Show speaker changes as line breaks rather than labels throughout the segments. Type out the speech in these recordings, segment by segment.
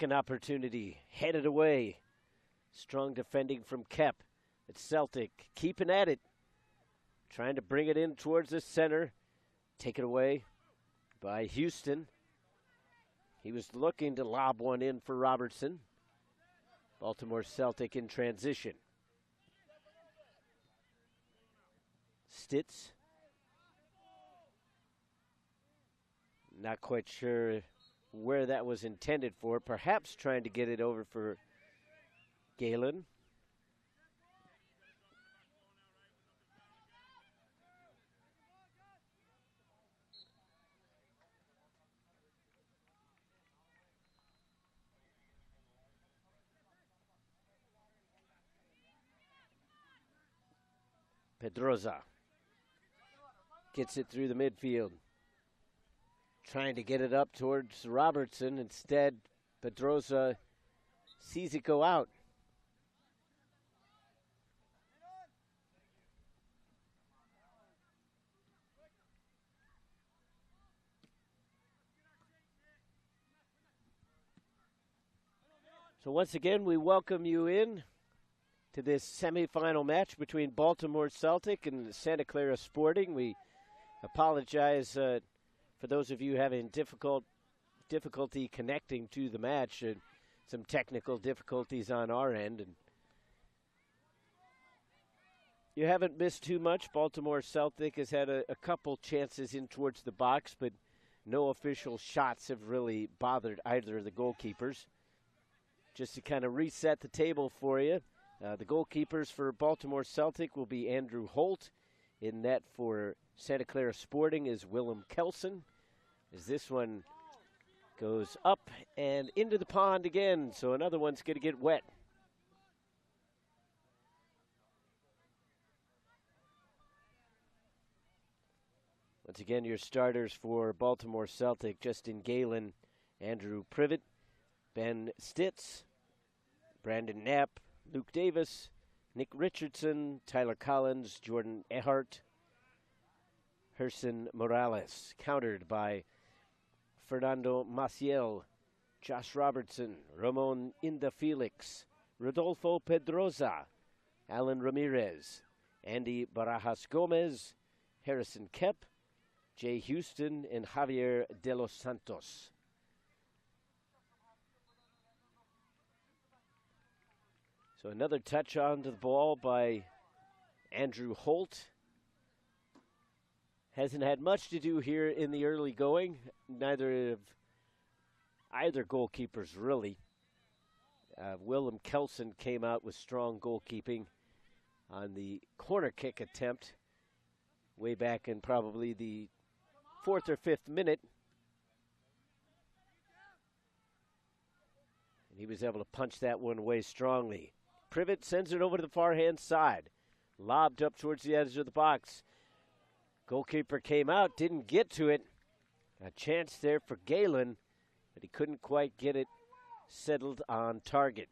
Second opportunity, headed away. Strong defending from Kep. It's Celtic keeping at it. Trying to bring it in towards the center. Taken away by Houston. He was looking to lob one in for Robertson. Baltimore Celtic in transition. Stitz. Not quite sure where that was intended for. Perhaps trying to get it over for Galen. Pedroza gets it through the midfield. Trying to get it up towards Robertson. Instead, Pedroza sees it go out. So once again, we welcome you in to this semifinal match between Baltimore Celtic and Santa Clara Sporting. We apologize for those of you having difficulty connecting to the match, and some technical difficulties on our end. And you haven't missed too much. Baltimore Celtic has had a couple chances in towards the box, but no official shots have really bothered either of the goalkeepers. Just to kind of reset the table for you, the goalkeepers for Baltimore Celtic will be Andrew Holt. In net for Santa Clara Sporting is Willem Kelson. As this one goes up and into the pond again, so another one's going to get wet. Once again, your starters for Baltimore Celtic: Justin Galen, Andrew Privet, Ben Stitz, Brandon Knapp, Luke Davis, Nick Richardson, Tyler Collins, Jordan Ehart, Herson Morales, countered by Fernando Maciel, Josh Robertson, Ramon Inda Felix, Rodolfo Pedroza, Alan Ramirez, Andy Barajas Gomez, Harrison Kep, Jay Houston, and Javier De Los Santos. So another touch onto the ball by Andrew Holt. Hasn't had much to do here in the early going. Neither of either goalkeepers, really. Willem Kelson came out with strong goalkeeping on the corner kick attempt way back in probably the 4th or 5th minute. And he was able to punch that one away strongly. Privet sends it over to the far-hand side. Lobbed up towards the edge of the box. Goalkeeper came out, didn't get to it. A chance there for Galen, but he couldn't quite get it settled on target.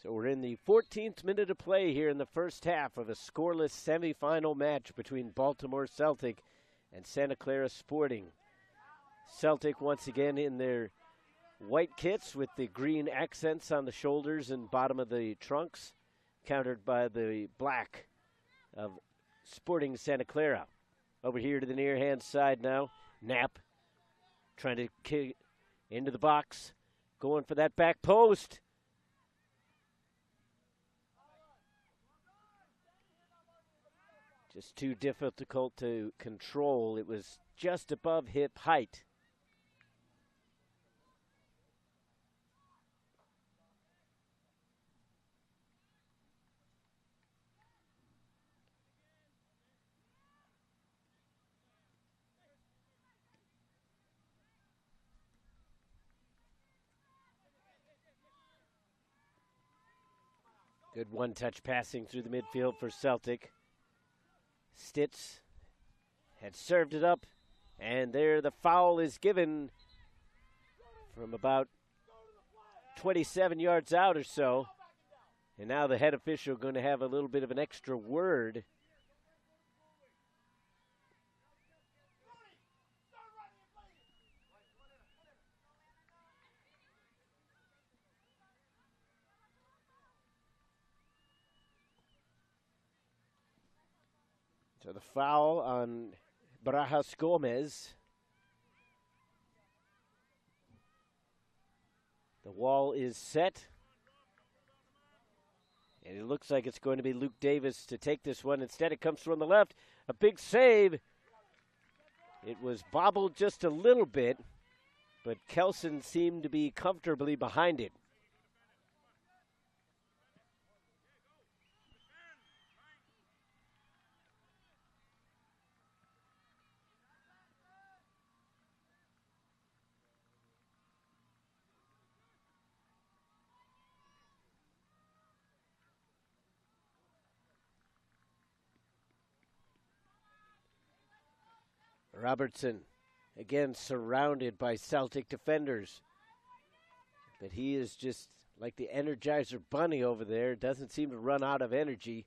So we're in the 14th minute of play here in the first half of a scoreless semifinal match between Baltimore Celtic and Santa Clara Sporting. Celtic once again in their white kits with the green accents on the shoulders and bottom of the trunks, countered by the black of Sporting Santa Clara. Over here to the near hand side now, Knapp trying to kick into the box, going for that back post. Just too difficult to control. It was just above hip height. Good one-touch passing through the midfield for Celtic. Stitz had served it up, and there the foul is given from about 27 yards out or so. And now the head official going to have a little bit of an extra word. So the foul on Barajas Gomez. The wall is set. And it looks like it's going to be Luke Davis to take this one. Instead, it comes from the left. A big save. It was bobbled just a little bit, but Kelson seemed to be comfortably behind it. Robertson, again surrounded by Celtic defenders. But he is just like the Energizer Bunny over there. Doesn't seem to run out of energy.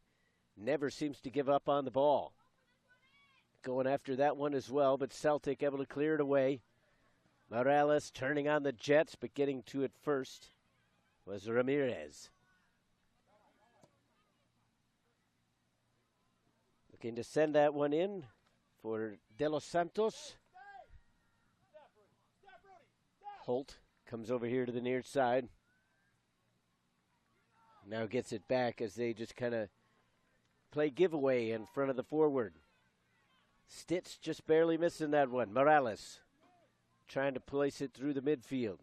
Never seems to give up on the ball. Going after that one as well, but Celtic able to clear it away. Morales turning on the Jets, but getting to it first was Ramirez. Looking to send that one in for De Los Santos. Holt comes over here to the near side. Now gets it back as they just kind of play giveaway in front of the forward. Stitz just barely missing that one. Morales trying to place it through the midfield.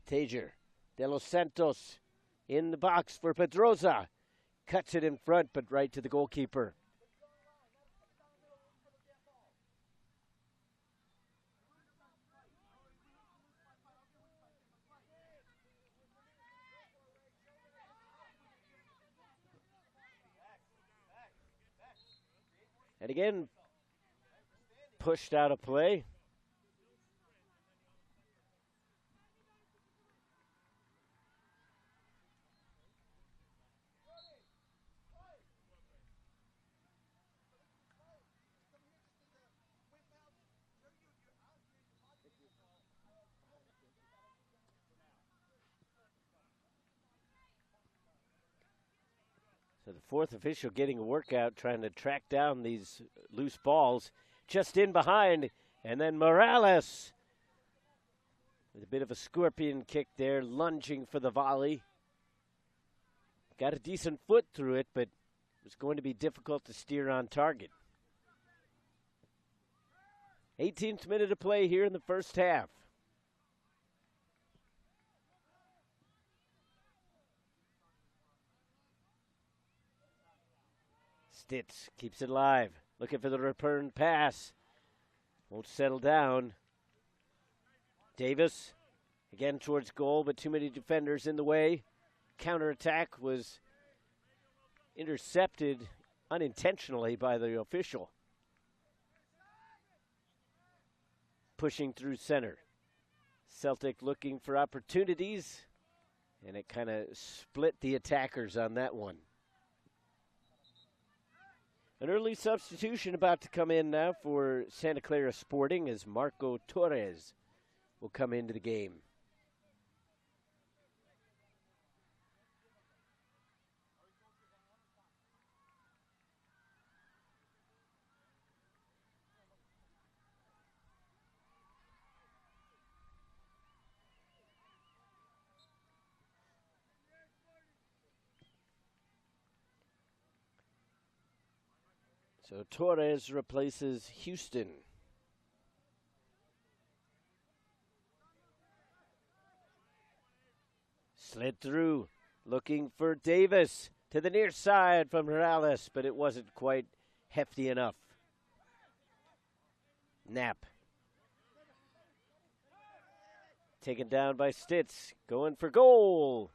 Tajer, De Los Santos in the box for Pedroza. Cuts it in front, but right to the goalkeeper. And again, pushed out of play. So the fourth official getting a workout, trying to track down these loose balls. Just in behind, and then Morales with a bit of a scorpion kick there, lunging for the volley. Got a decent foot through it, but it was going to be difficult to steer on target. 18th minute of play here in the first half. Stitz keeps it alive, looking for the return pass. Won't settle down. Davis, again towards goal, but too many defenders in the way. Counterattack was intercepted unintentionally by the official. Pushing through center. Celtic looking for opportunities, and it kind of split the attackers on that one. An early substitution about to come in now for Santa Clara Sporting as Marco Torres will come into the game. So Torres replaces Houston. Slid through, looking for Davis to the near side from Morales, but it wasn't quite hefty enough. Knapp. Taken down by Stitz, going for goal.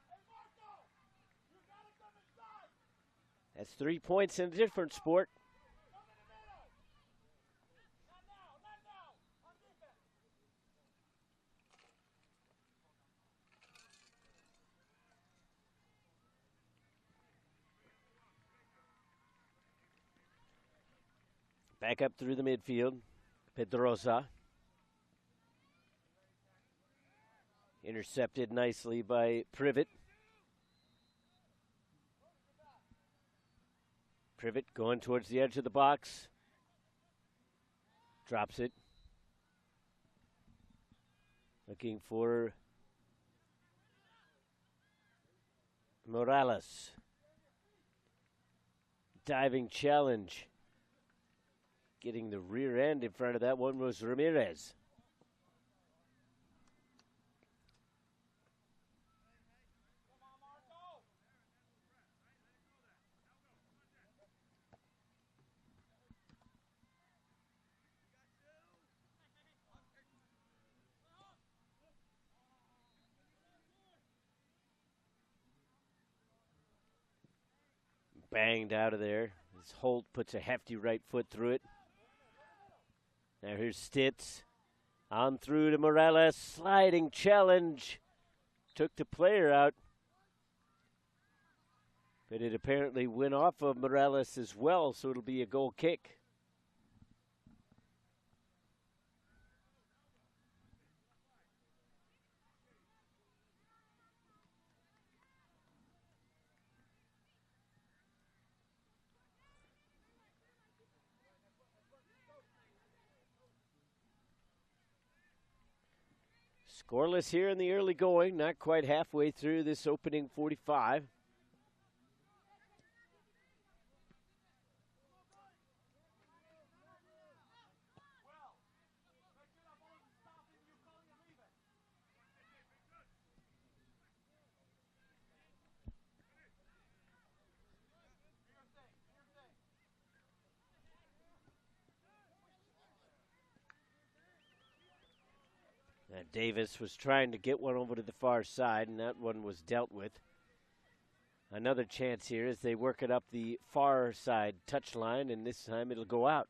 That's 3 points in a different sport. Back up through the midfield. Pedrosa. Intercepted nicely by Privet. Privet going towards the edge of the box. Drops it. Looking for Morales. Diving challenge. Getting the rear end in front of that one was Ramirez. Banged out of there. As Holt puts a hefty right foot through it. Now here's Stitz. On through to Morales. Sliding challenge. Took the player out. But it apparently went off of Morales as well, so it'll be a goal kick. Scoreless here in the early going, not quite halfway through this opening 45. Davis was trying to get one over to the far side, and that one was dealt with. Another chance here as they work it up the far side touchline, and this time it'll go out.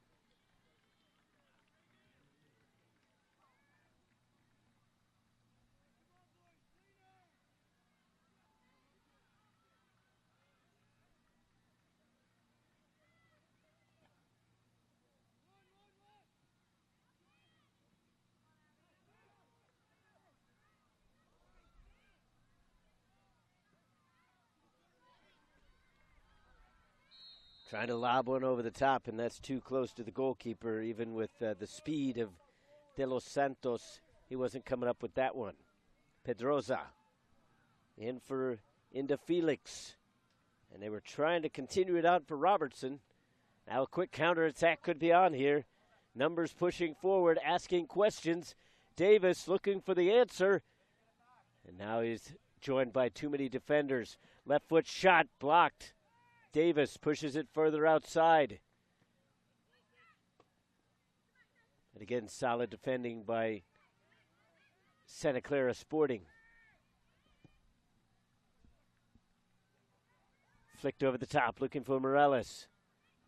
Trying to lob one over the top, and that's too close to the goalkeeper, even with the speed of De Los Santos. He wasn't coming up with that one. Pedrosa into Felix. And they were trying to continue it out for Robertson. Now a quick counterattack could be on here. Numbers pushing forward, asking questions. Davis looking for the answer. And now he's joined by too many defenders. Left foot shot blocked. Davis pushes it further outside. And again, solid defending by Santa Clara Sporting. Flicked over the top, looking for Morales.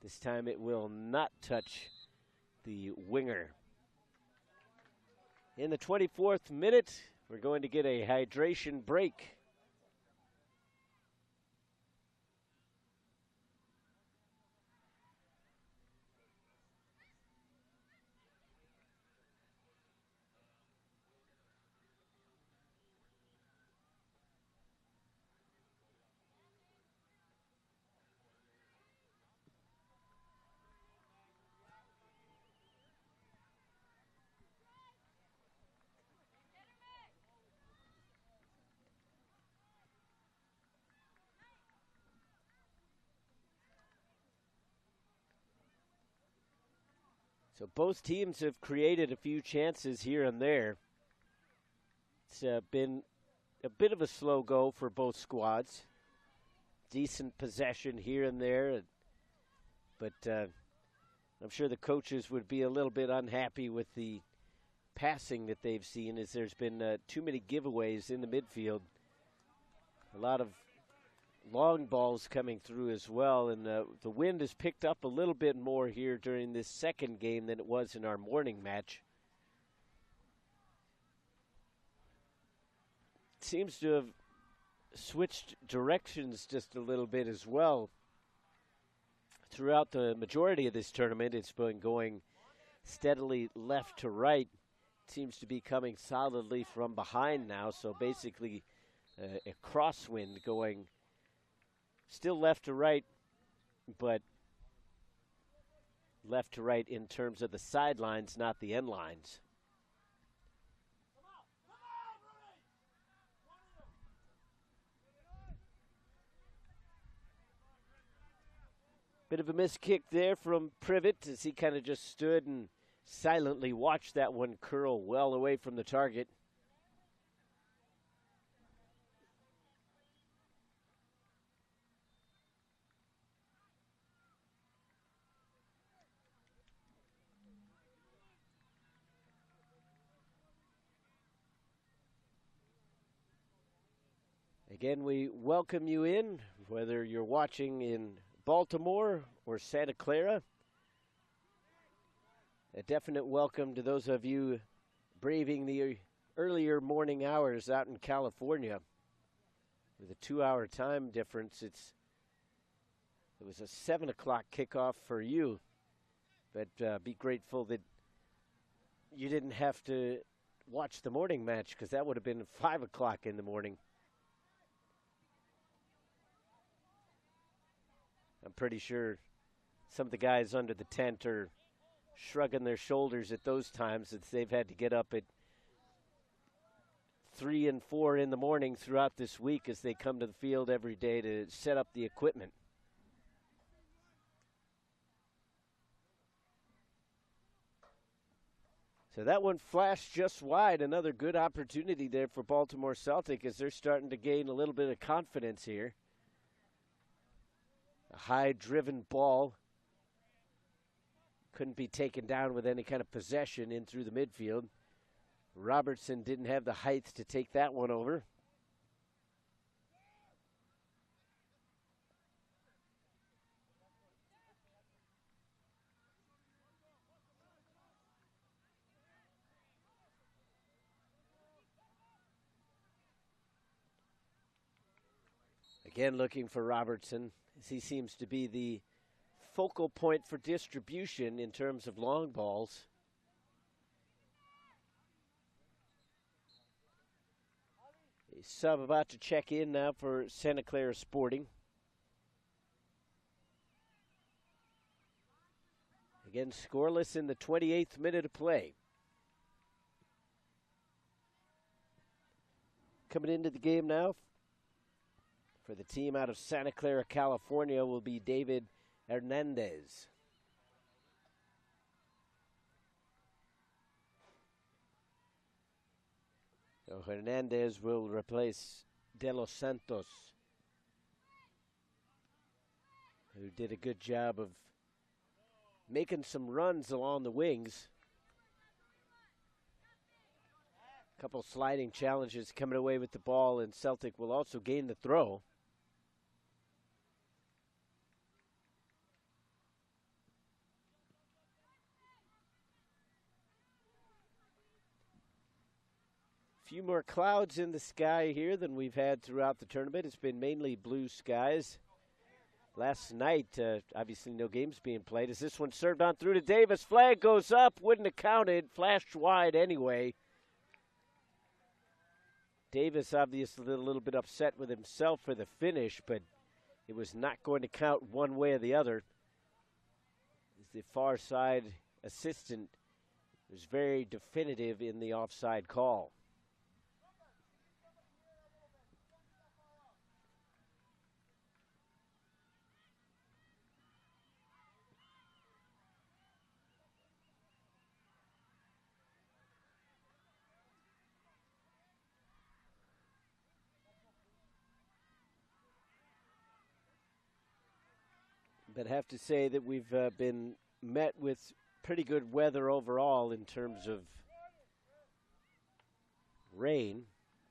This time it will not touch the winger. In the 24th minute, we're going to get a hydration break. So both teams have created a few chances here and there. It's been a bit of a slow go for both squads. Decent possession here and there. But I'm sure the coaches would be a little bit unhappy with the passing that they've seen, as there's been too many giveaways in the midfield. A lot of long balls coming through as well, and the wind has picked up a little bit more here during this second game than it was in our morning match. It seems to have switched directions just a little bit as well. throughout the majority of this tournament, it's been going steadily left to right. It seems to be coming solidly from behind now, so basically a crosswind going still left to right, but left to right in terms of the sidelines, not the end lines. Bit of a missed kick there from Privet as he kind of just stood and silently watched that one curl well away from the target. Again, we welcome you in, whether you're watching in Baltimore or Santa Clara. A definite welcome to those of you braving the earlier morning hours out in California. With a 2-hour time difference, it was a 7 o'clock kickoff for you. But be grateful that you didn't have to watch the morning match, because that would have been 5 o'clock in the morning. I'm pretty sure some of the guys under the tent are shrugging their shoulders at those times that they've had to get up at 3 and 4 in the morning throughout this week as they come to the field every day to set up the equipment. So that one flashed just wide. Another good opportunity there for Baltimore Celtic as they're starting to gain a little bit of confidence here. A high-driven ball. Couldn't be taken down with any kind of possession in through the midfield. Robertson didn't have the height to take that one over. Again, looking for Robertson, as he seems to be the focal point for distribution in terms of long balls. A sub about to check in now for Santa Clara Sporting. Again, scoreless in the 28th minute of play. Coming into the game now for the team out of Santa Clara, California, will be David Hernandez. So Hernandez will replace De Los Santos, who did a good job of making some runs along the wings. A couple sliding challenges coming away with the ball, and Celtic will also gain the throw. Few more clouds in the sky here than we've had throughout the tournament. It's been mainly blue skies. Last night, obviously no games being played. As this one served on through to Davis. Flag goes up, wouldn't have counted, flashed wide anyway. Davis obviously a little bit upset with himself for the finish, but it was not going to count one way or the other. The far side assistant was very definitive in the offside call. But have to say that we've been met with pretty good weather overall in terms of rain,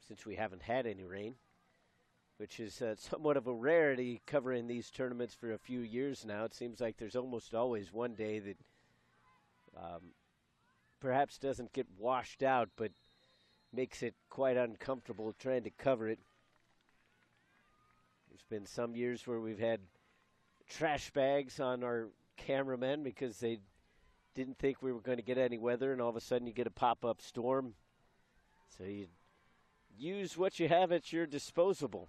since we haven't had any rain, which is somewhat of a rarity covering these tournaments for a few years now. It seems like there's almost always one day that perhaps doesn't get washed out, but makes it quite uncomfortable trying to cover it. There's been some years where we've had trash bags on our cameramen because they didn't think we were going to get any weather, and all of a sudden you get a pop-up storm. So you use what you have at your disposal.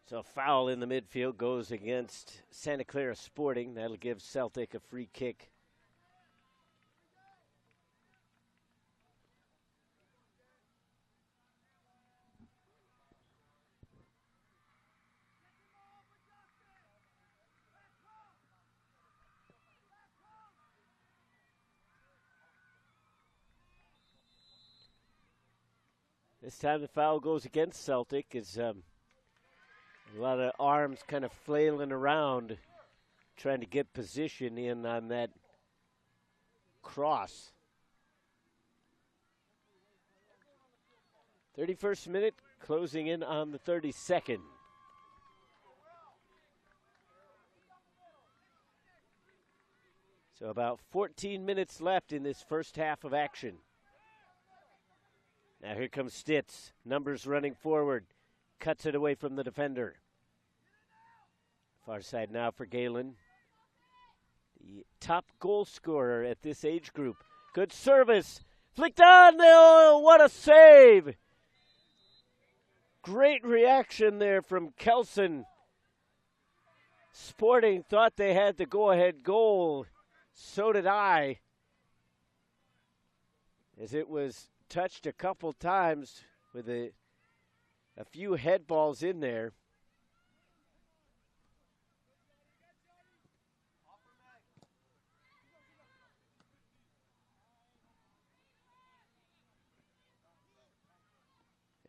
So a foul in the midfield goes against Santa Clara Sporting. That'll give Celtic a free kick. This time the foul goes against Celtic. As a lot of arms kind of flailing around, trying to get position in on that cross. 31st minute, closing in on the 32nd. So about 14 minutes left in this first half of action. Now here comes Stitz. Numbers running forward. Cuts it away from the defender. Far side now for Galen. The top goal scorer at this age group. Good service. Flicked on. Oh, what a save. Great reaction there from Kelson. Sporting thought they had the go-ahead goal. So did I. As it was touched a couple times with a few head balls in there.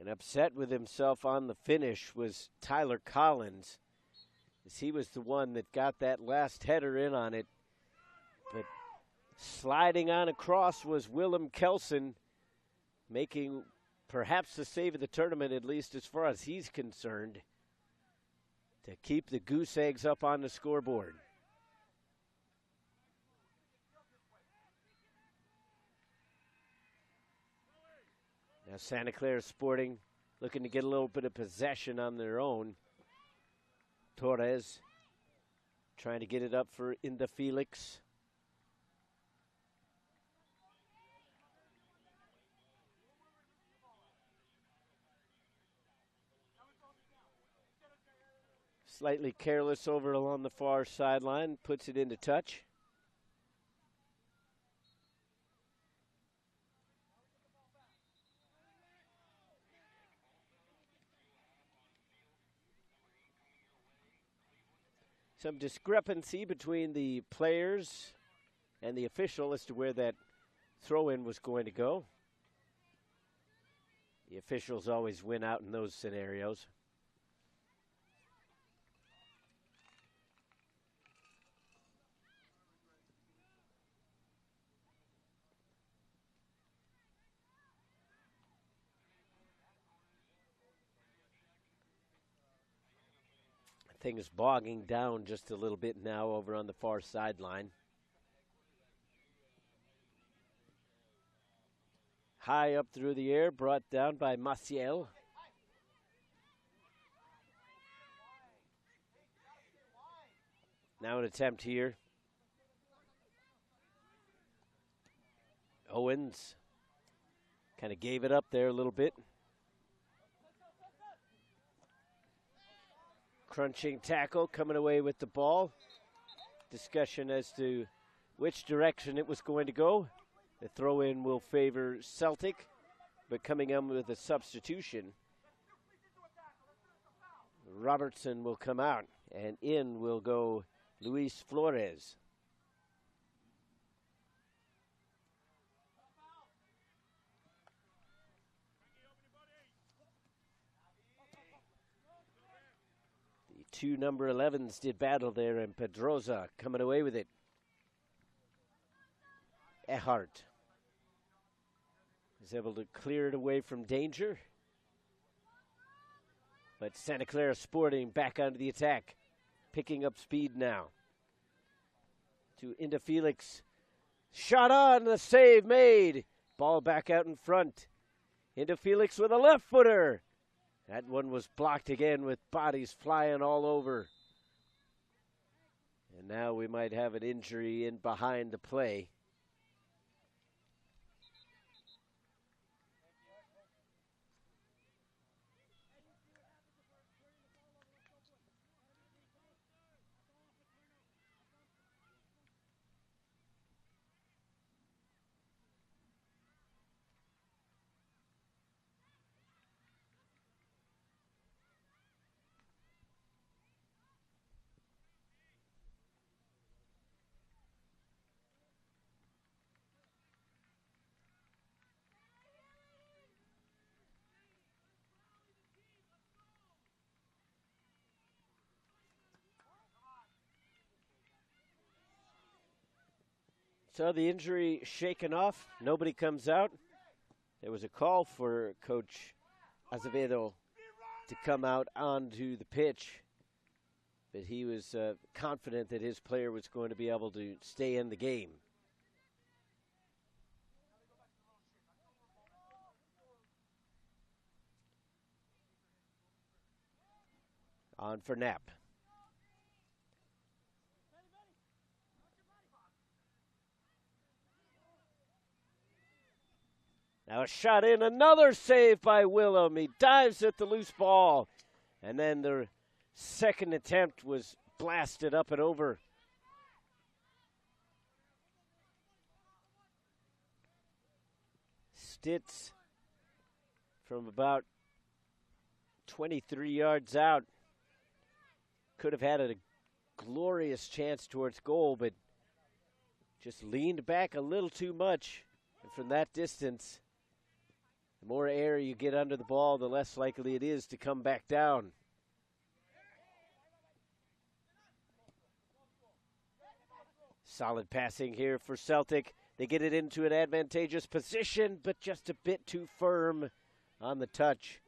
And upset with himself on the finish was Tyler Collins, as he was the one that got that last header in on it. But sliding on across was Willem Kelson, making perhaps the save of the tournament, at least as far as he's concerned, to keep the Goose Eggs up on the scoreboard. Now Santa Clara Sporting looking to get a little bit of possession on their own. Torres trying to get it up for Inda Felix. Slightly careless over along the far sideline, puts it into touch. Some discrepancy between the players and the official as to where that throw-in was going to go. The officials always win out in those scenarios. Thing is bogging down just a little bit now over on the far sideline. High up through the air, brought down by Maciel. Now an attempt here. Owens kind of gave it up there a little bit. Crunching tackle, coming away with the ball. Discussion as to which direction it was going to go. The throw-in will favor Celtic, but coming in with a substitution. Robertson will come out, and in will go Luis Flores. Two number 11s did battle there, and Pedroza coming away with it. Ehart is able to clear it away from danger. But Santa Clara Sporting back onto the attack, picking up speed now. Into Felix. Shot on, the save made. Ball back out in front. Into Felix with a left footer. That one was blocked again with bodies flying all over. And now we might have an injury in behind the play. So the injury shaken off. Nobody comes out. There was a call for Coach Azevedo to come out onto the pitch, but he was confident that his player was going to be able to stay in the game. On for Knapp. Now a shot in, another save by Willem. He dives at the loose ball. And then the second attempt was blasted up and over. Stitz from about 23 yards out could have had a glorious chance towards goal, but just leaned back a little too much. And from that distance, the more air you get under the ball, the less likely it is to come back down. Solid passing here for Celtic. They get it into an advantageous position, but just a bit too firm on the touch.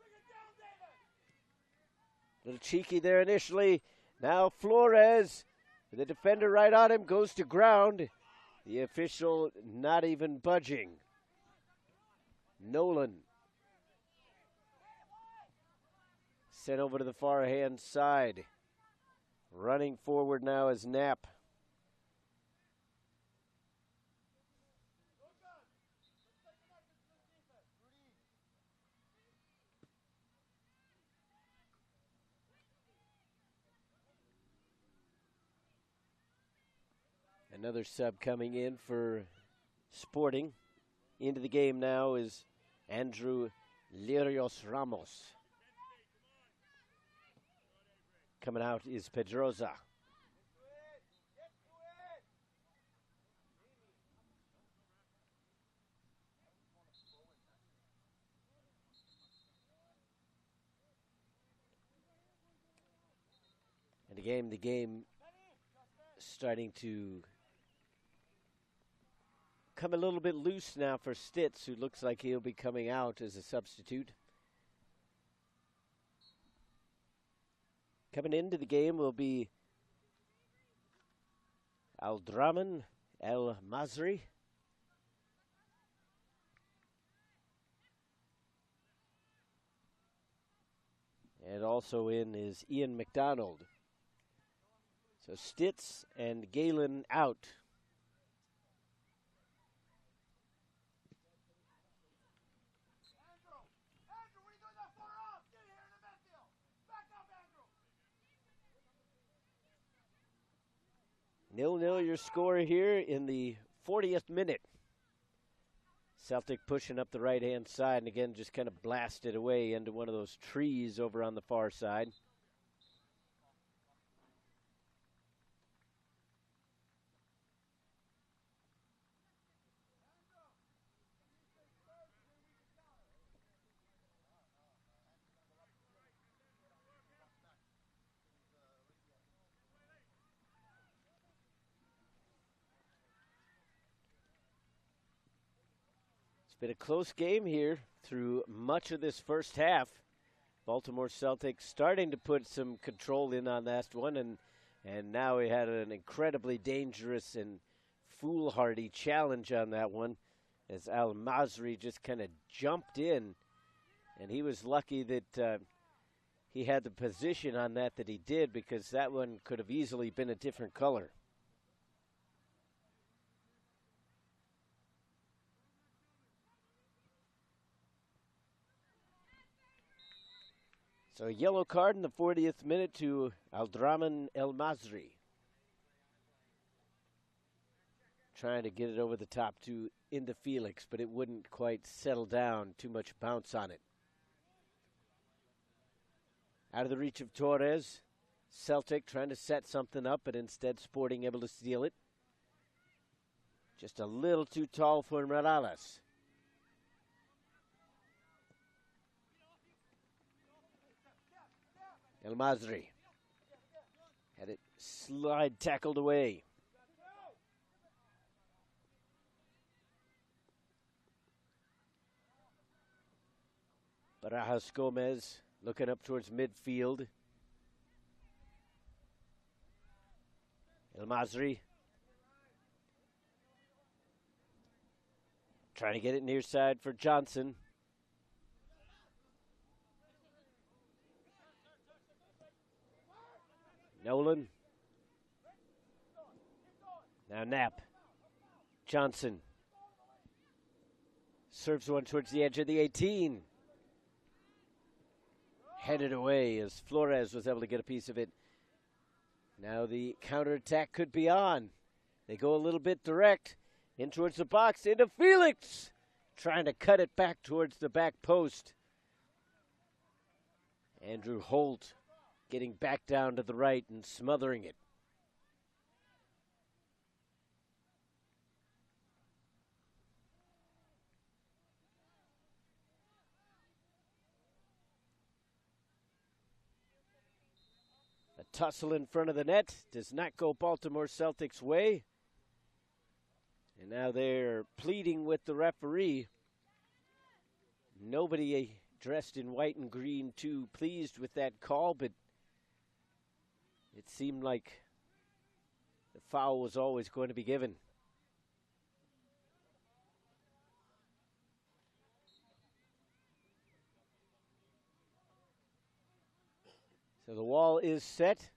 A little cheeky there initially. Now Flores, the defender right on him, goes to ground. The official not even budging. Nolan sent over to the far hand side. Running forward now is Knapp. Another sub coming in for Sporting. Into the game now is Andrew Lirios Ramos. Coming out is Pedroza. And again, the game starting to come a little bit loose now for Stitz, who looks like he'll be coming out as a substitute. Coming into the game will be Aldraman El Masri. And also in is Ian McDonald. So Stitz and Galen out. Nil-nil your score here in the 40th minute. Celtic pushing up the right-hand side, and again just kind of blasted away into one of those trees over on the far side. Been a close game here through much of this first half. Baltimore Celtic starting to put some control in on that one, and now we had an incredibly dangerous and foolhardy challenge on that one as Al Masri just kind of jumped in, and he was lucky that he had the position on that he did, because that one could have easily been a different color. So a yellow card in the 40th minute to Aldraman El Masri. Trying to get it over the top to into Felix, but it wouldn't quite settle down. Too much bounce on it. Out of the reach of Torres. Celtic trying to set something up, but instead Sporting able to steal it. Just a little too tall for Morales. El Masri had it slide tackled away. Barajas Gomez looking up towards midfield. El Masri trying to get it near side for Johnson. Nolan. Now Knapp. Johnson. Serves one towards the edge of the 18. Headed away as Flores was able to get a piece of it. Now the counterattack could be on. They go a little bit direct. In towards the box. Into Felix. Trying to cut it back towards the back post. Andrew Holt getting back down to the right and smothering it. A tussle in front of the net does not go Baltimore Celtic's way. And now they're pleading with the referee. Nobody dressed in white and green too pleased with that call, but it seemed like the foul was always going to be given. So the wall is set,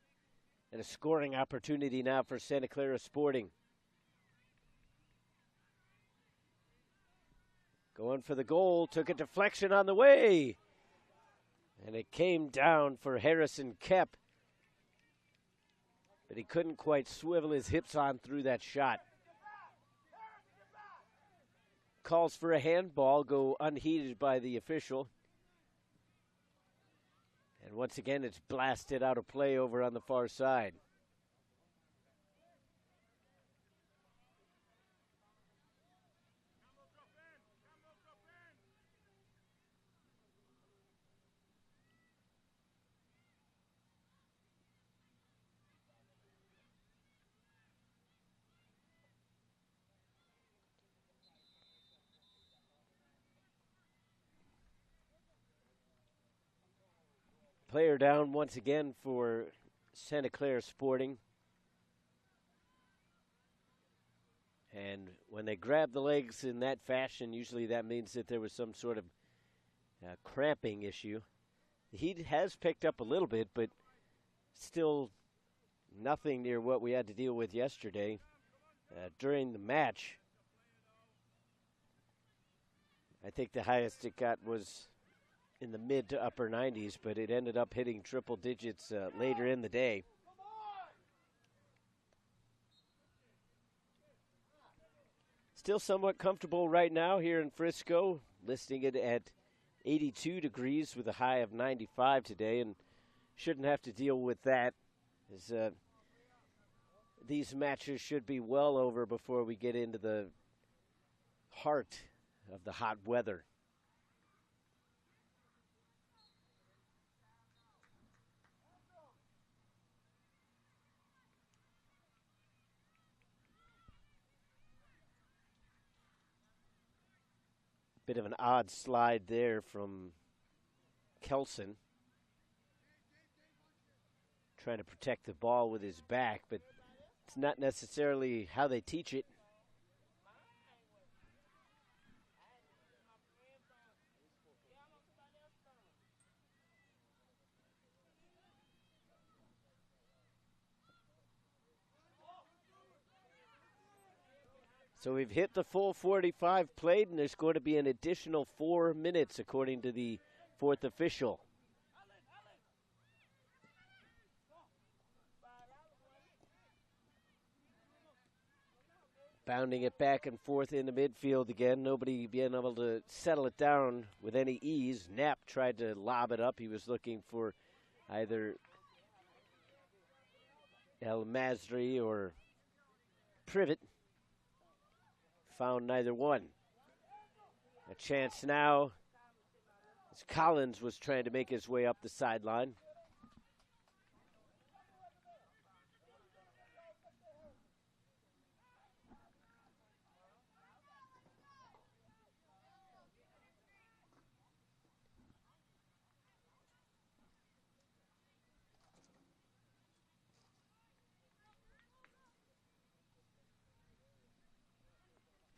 and a scoring opportunity now for Santa Clara Sporting. Going for the goal, took a deflection on the way, and it came down for Harrison Kep. But he couldn't quite swivel his hips on through that shot. Calls for a handball go unheeded by the official. And once again, it's blasted out of play over on the far side. Player down once again for Santa Clara Sporting. And when they grab the legs in that fashion, usually that means that there was some sort of cramping issue. The heat has picked up a little bit, but still nothing near what we had to deal with yesterday during the match. I think the highest it got was in the mid to upper 90s, but it ended up hitting triple digits later in the day. Still somewhat comfortable right now here in Frisco, listing it at 82 degrees with a high of 95 today, and shouldn't have to deal with that, as these matches should be well over before we get into the heart of the hot weather. Bit of an odd slide there from Kelson. Trying to protect the ball with his back, but it's not necessarily how they teach it. So we've hit the full 45 played, and there's going to be an additional 4 minutes, according to the fourth official. Bounding it back and forth in the midfield again. Nobody being able to settle it down with any ease. Knapp tried to lob it up. He was looking for either El Masri or Privet. Found neither one. A chance now as Collins was trying to make his way up the sideline.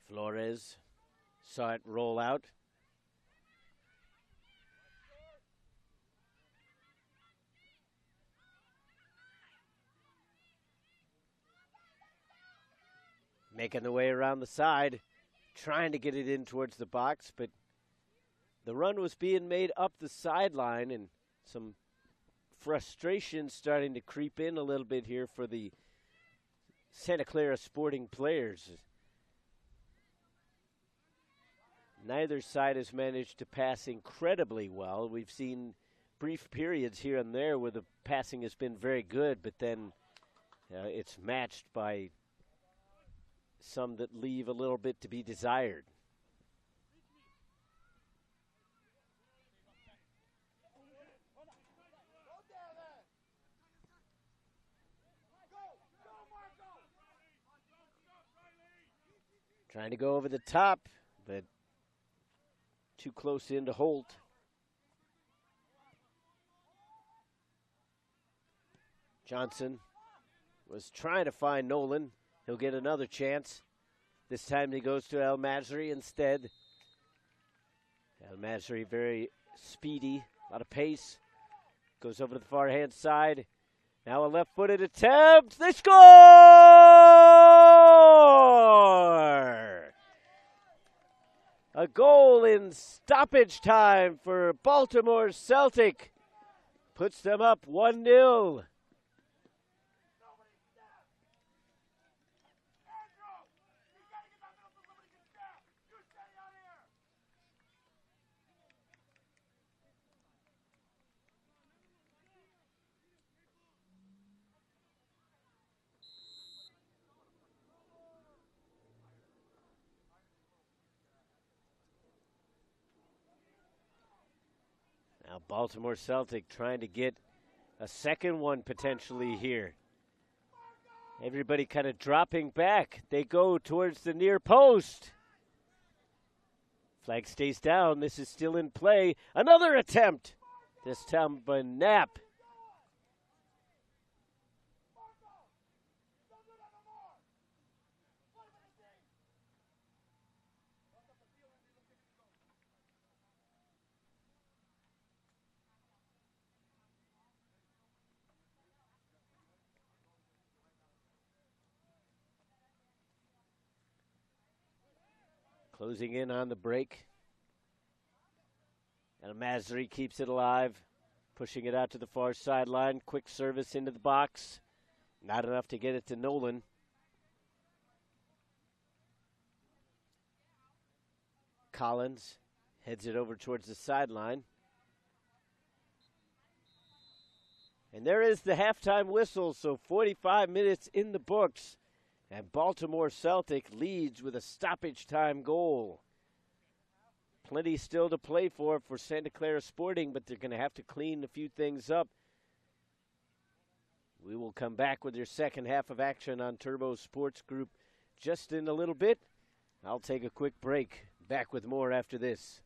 Flores saw it roll out. Making the way around the side, trying to get it in towards the box, but the run was being made up the sideline, and some frustration starting to creep in a little bit here for the Santa Clara Sporting players. Neither side has managed to pass incredibly well. We've seen brief periods here and there where the passing has been very good, but then it's matched by some that leave a little bit to be desired. Trying to go over the top, but too close in to Holt. Johnson was trying to find Nolan. He'll get another chance. This time he goes to El Masri instead. El Masri very speedy, a lot of pace. Goes over to the far hand side. Now a left-footed attempt. They score! A goal in stoppage time for Baltimore Celtic. Puts them up 1-0. Now Baltimore Celtic trying to get a second one potentially here. Everybody kind of dropping back. They go towards the near post. Flag stays down. This is still in play. Another attempt. This time by Knapp. Closing in on the break. And Masri keeps it alive, pushing it out to the far sideline. Quick service into the box. Not enough to get it to Nolan. Collins heads it over towards the sideline. And there is the halftime whistle, so 45 minutes in the books. And Baltimore Celtic leads with a stoppage time goal. Plenty still to play for Santa Clara Sporting, but they're going to have to clean a few things up. We will come back with your second half of action on Turbo Sports Group just in a little bit. I'll take a quick break. Back with more after this.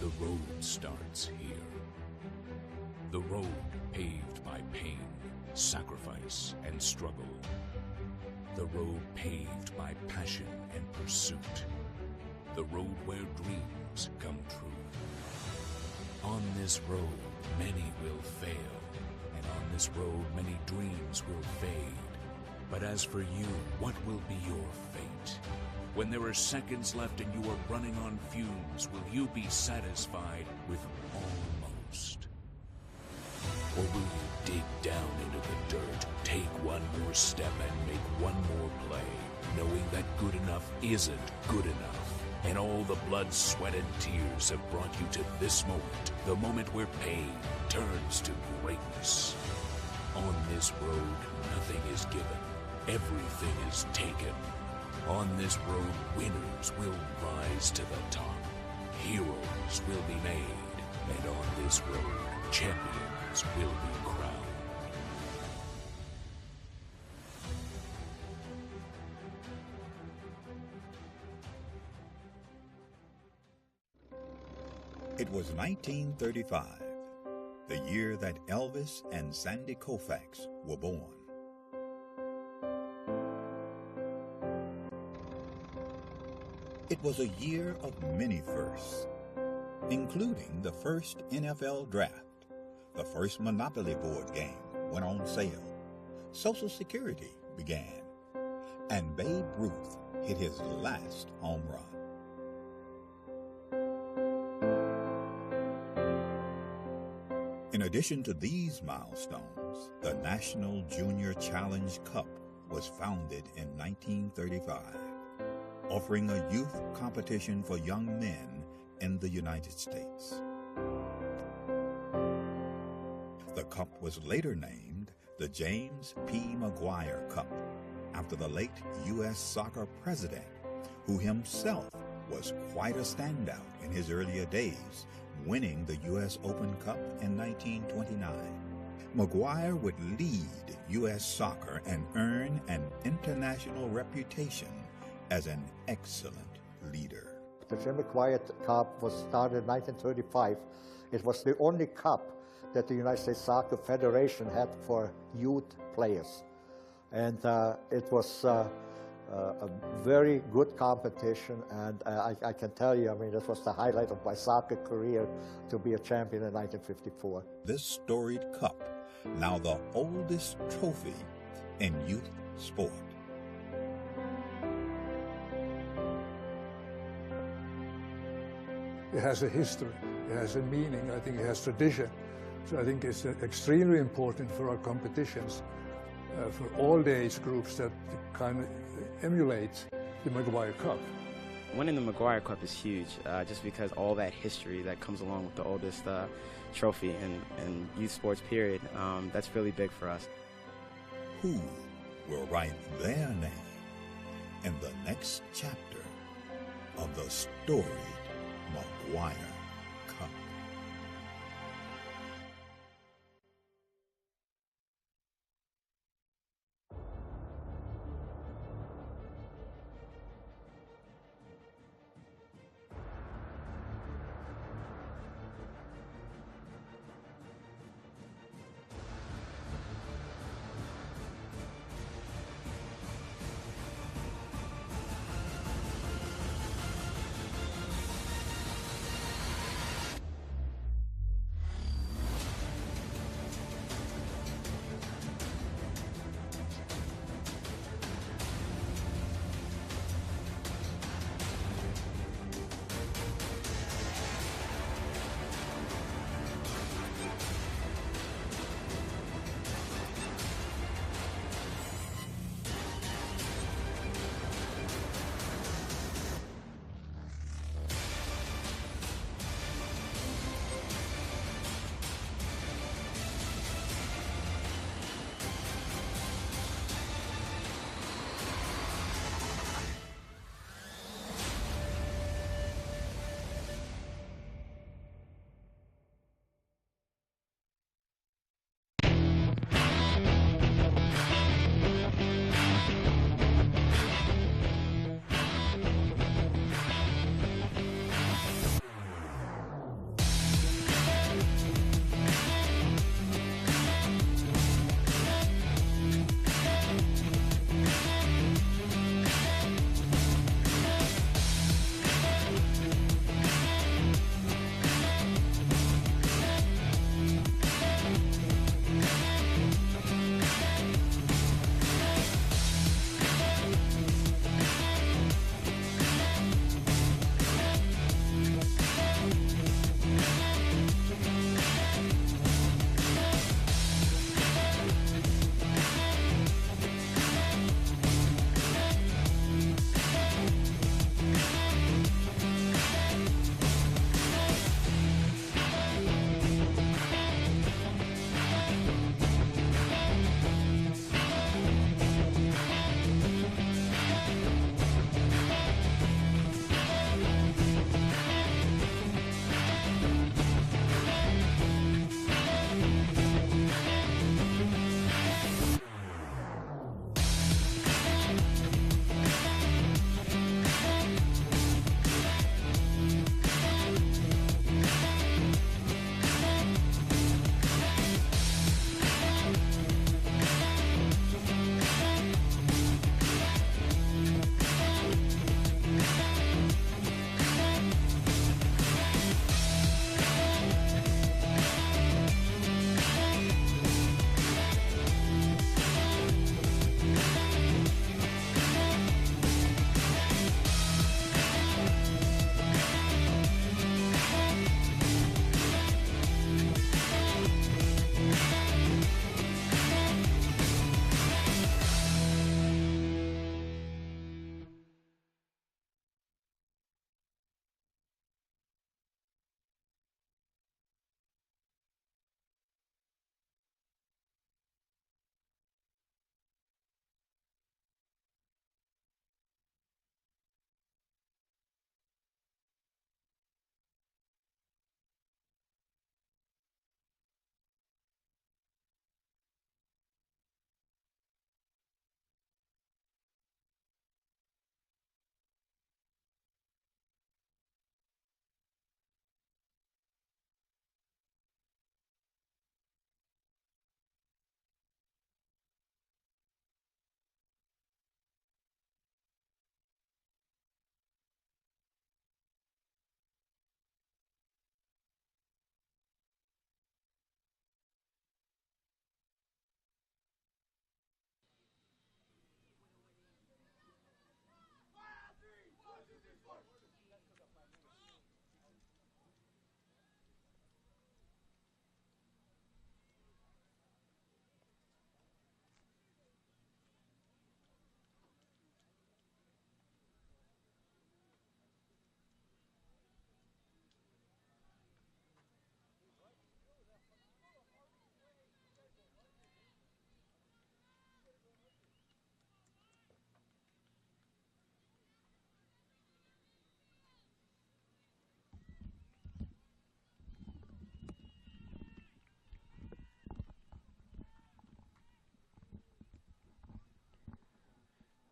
The road starts here. The road paved by pain, sacrifice, and struggle. The road paved by passion and pursuit. The road where dreams come true. On this road, many will fail, and on this road, many dreams will fade. But as for you, what will be your fate? When there are seconds left and you are running on fumes, will you be satisfied with almost? Or will you dig down into the dirt, take one more step and make one more play, knowing that good enough isn't good enough? And all the blood, sweat, and tears have brought you to this moment, the moment where pain turns to greatness. On this road, nothing is given. Everything is taken. On this road, winners will rise to the top. Heroes will be made. And on this road, champions will be crowned.
It was 1935, the year that Elvis and Sandy Koufax were born. It was a year of many firsts, including the first NFL draft, the first Monopoly board game went on sale, Social Security began, and Babe Ruth hit his last home run. In addition to these milestones, the National Junior Challenge Cup was founded in 1935, offering a youth competition for young men in the United States. The cup was later named the James P. McGuire Cup, after the late U.S. soccer president, who himself was quite a standout in his earlier days, winning the U.S. Open Cup in 1929. McGuire would lead U.S. soccer and earn an international reputation as an excellent leader.
The Jim McGuire Cup was started in 1935. It was the only cup that the United States Soccer Federation had for youth players. And it was a very good competition, and I can tell you, I mean, this was the highlight of my soccer career, to be a champion in 1954.
This storied cup, now the oldest trophy in youth sport.
It has a history, it has a meaning, I think it has tradition. So I think it's extremely important for our competitions, for all the age groups, that kind of emulate the McGuire Cup.
Winning the McGuire Cup is huge, just because all that history that comes along with the oldest trophy in youth sports period, that's really big for us.
Who will write their name in the next chapter of the storied McGuire Cup?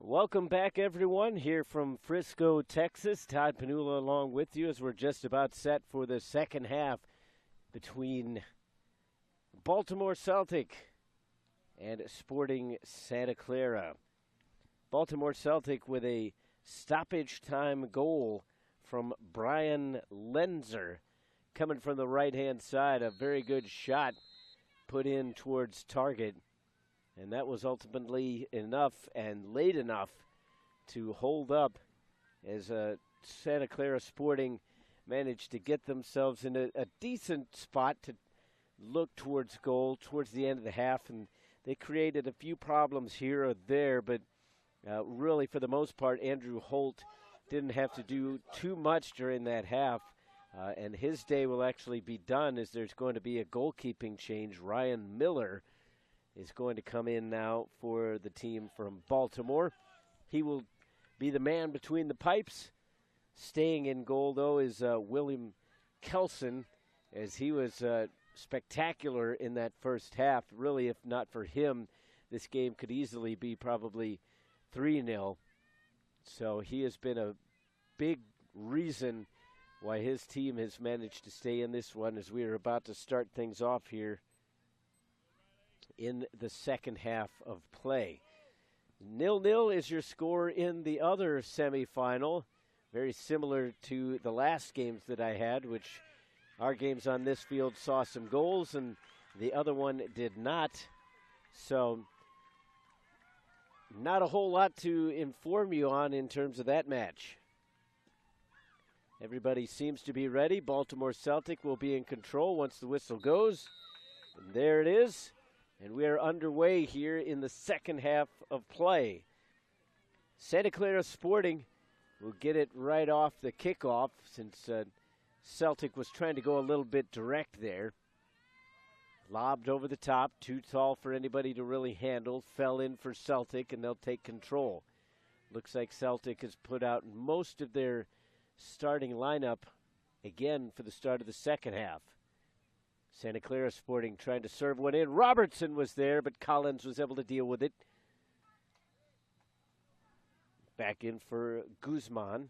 Welcome back, everyone, here from Frisco, Texas. Todd Panula along with you as we're just about set for the second half between Baltimore Celtic and Sporting Santa Clara. Baltimore Celtic with a stoppage time goal from Brian Lenzer coming from the right-hand side. A very good shot put in towards target. And that was ultimately enough and late enough to hold up as Santa Clara Sporting managed to get themselves in a decent spot to look towards goal towards the end of the half. And they created a few problems here or there, but really for the most part, Andrew Holt didn't have to do too much during that half. And his day will actually be done as there's going to be a goalkeeping change. Ryan Miller is going to come in now for the team from Baltimore. He will be the man between the pipes. Staying in goal, though, is William Kelson, as he was spectacular in that first half. Really, if not for him, this game could easily be probably 3-0. So he has been a big reason why his team has managed to stay in this one as we are about to start things off here in the second half of play. 0-0 is your score in the other semifinal. Very similar to the last games that I had, which our games on this field saw some goals and the other one did not. So not a whole lot to inform you on in terms of that match. Everybody seems to be ready. Baltimore Celtic will be in control once the whistle goes. And there it is. And we are underway here in the second half of play. Santa Clara Sporting will get it right off the kickoff since Celtic was trying to go a little bit direct there. Lobbed over the top, too tall for anybody to really handle. Fell in for Celtic, and they'll take control. Looks like Celtic has put out most of their starting lineup again for the start of the second half. Santa Clara Sporting trying to serve one in. Robertson was there, but Collins was able to deal with it. Back in for Guzman,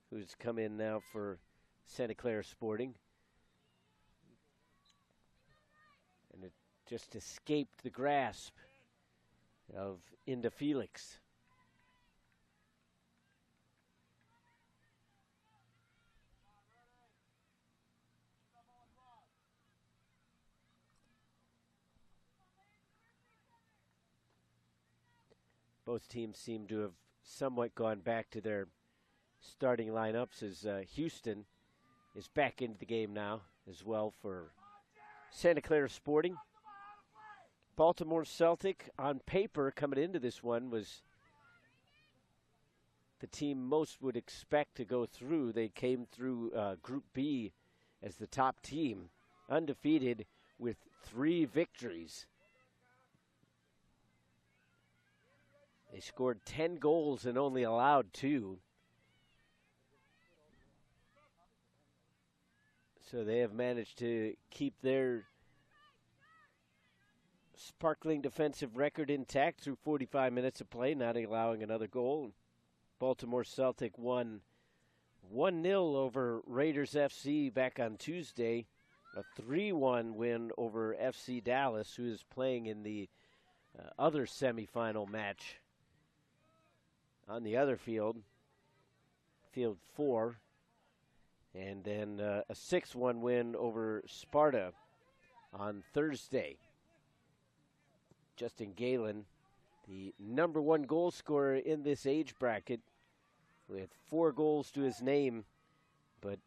who's come in now for Santa Clara Sporting. And it just escaped the grasp of Inda Felix. Both teams seem to have somewhat gone back to their starting lineups as Houston is back into the game now as well for Santa Clara Sporting. Baltimore Celtic, on paper, coming into this one, was the team most would expect to go through. They came through Group B as the top team, undefeated with 3 victories. They scored 10 goals and only allowed 2. So they have managed to keep their sparkling defensive record intact through 45 minutes of play, not allowing another goal. Baltimore Celtic won 1-0 over Raiders FC back on Tuesday. A 3-1 win over FC Dallas, who is playing in the other semifinal match on the other field, Field 4. And then a 6-1 win over Sparta on Thursday. Justin Galen, the number 1 goal scorer in this age bracket, with 4 goals to his name, but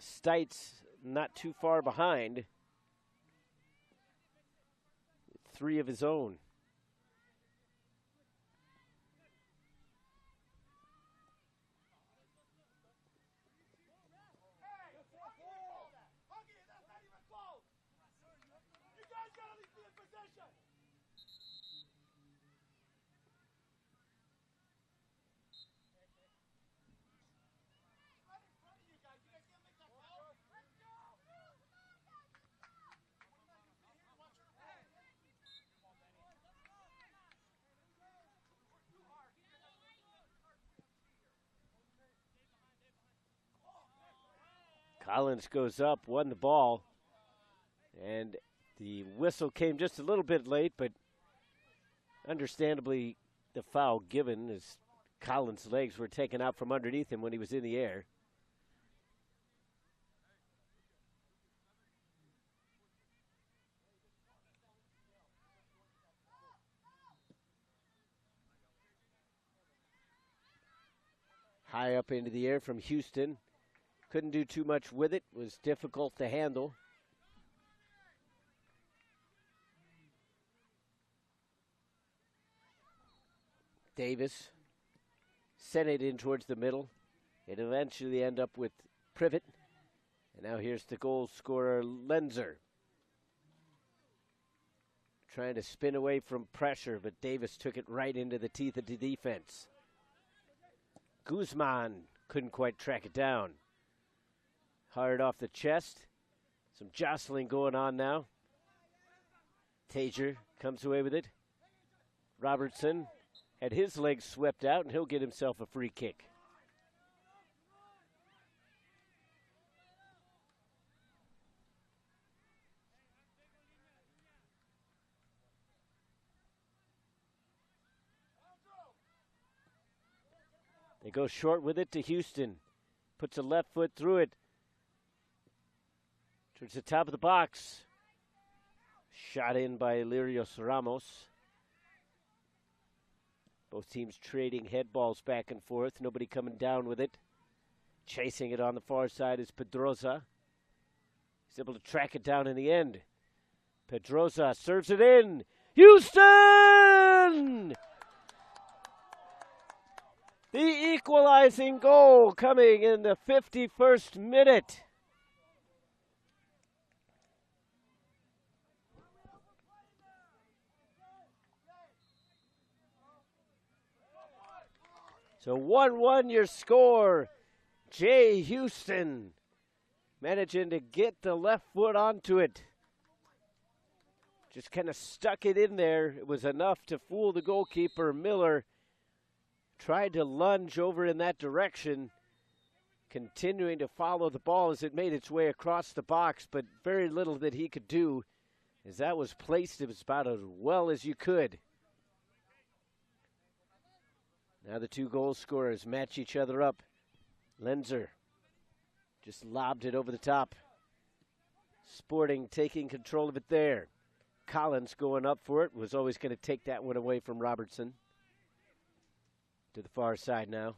Stites not too far behind, 3 of his own. Collins goes up, won the ball, and the whistle came just a little bit late, but understandably the foul given as Collins' legs were taken out from underneath him when he was in the air. High up into the air from Houston. Couldn't do too much with it. Was difficult to handle. Davis sent it in towards the middle. It eventually ended up with Privet. And now here's the goal scorer, Lenzer. Trying to spin away from pressure, but Davis took it right into the teeth of the defense. Guzman couldn't quite track it down. Hard off the chest. Some jostling going on now. Tajer comes away with it. Robertson had his legs swept out, and he'll get himself a free kick. They go short with it to Houston. Puts a left foot through it. Towards the top of the box. Shot in by Lirios Ramos. Both teams trading head balls back and forth. Nobody coming down with it. Chasing it on the far side is Pedroza. He's able to track it down in the end. Pedroza serves it in. Houston! The equalizing goal coming in the 51st minute. So 1-1 your score. Jay Houston managing to get the left foot onto it. Just kind of stuck it in there. It was enough to fool the goalkeeper, Miller. Tried to lunge over in that direction, continuing to follow the ball as it made its way across the box, but very little that he could do as that was placed. It was about as well as you could. Now the two goal scorers match each other up. Lenzer just lobbed it over the top. Sporting taking control of it there. Collins going up for it. Was always going to take that one away from Robertson. To the far side now.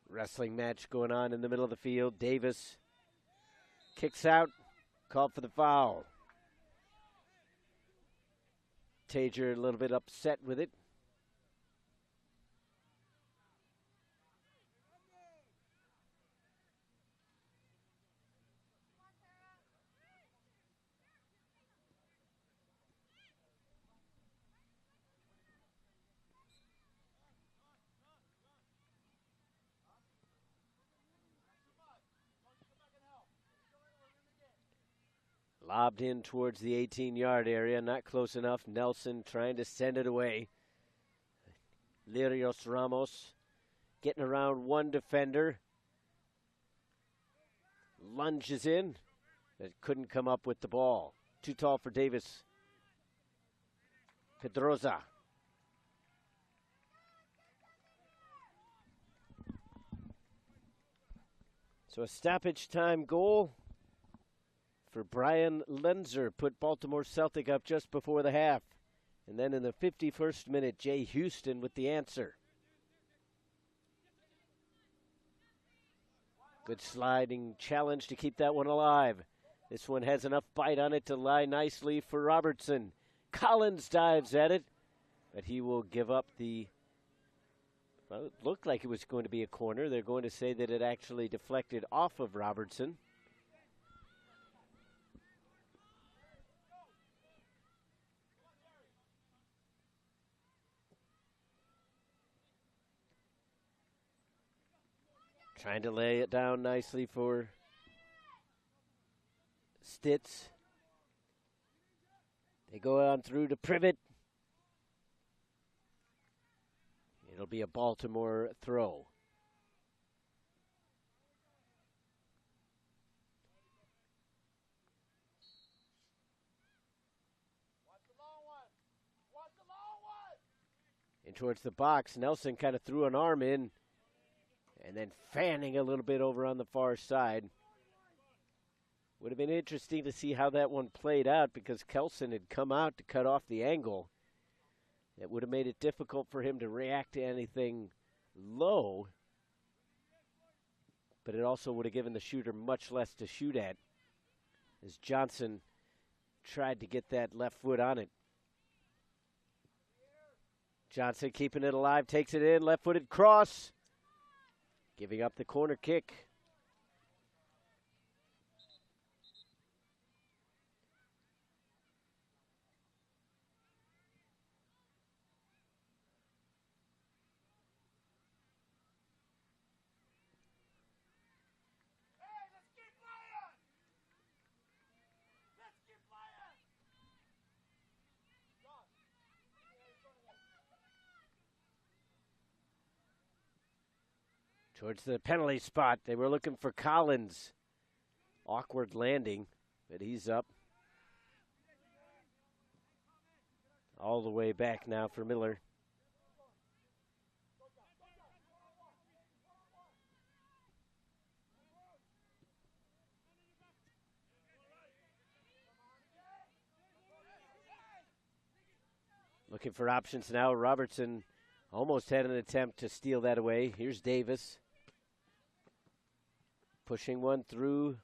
Wrestling match going on in the middle of the field. Davis kicks out, called for the foul. Tajer a little bit upset with it. Lobbed in towards the 18-yard area, not close enough. Nelson trying to send it away. Lirios Ramos getting around one defender. Lunges in, but couldn't come up with the ball. Too tall for Davis. Pedroza. So a stoppage time goal for Brian Lenzer put Baltimore Celtic up just before the half. And then in the 51st minute, Jay Houston with the answer. Good sliding challenge to keep that one alive. This one has enough bite on it to lie nicely for Robertson. Collins dives at it, but he will give up the, well, it looked like it was going to be a corner. They're going to say that it actually deflected off of Robertson. Trying to lay it down nicely for Stitz. They go on through to Privet. It'll be a Baltimore throw. In towards the box, Nelson kind of threw an arm in and then fanning a little bit over on the far side. Would have been interesting to see how that one played out because Kelson had come out to cut off the angle. It would have made it difficult for him to react to anything low, but it also would have given the shooter much less to shoot at as Johnson tried to get that left foot on it. Johnson keeping it alive, takes it in, left-footed cross, giving up the corner kick. Towards the penalty spot. They were looking for Collins. Awkward landing, but he's up. All the way back now for Miller. Looking for options now. Robertson almost had an attempt to steal that away. Here's Davis. Pushing one through.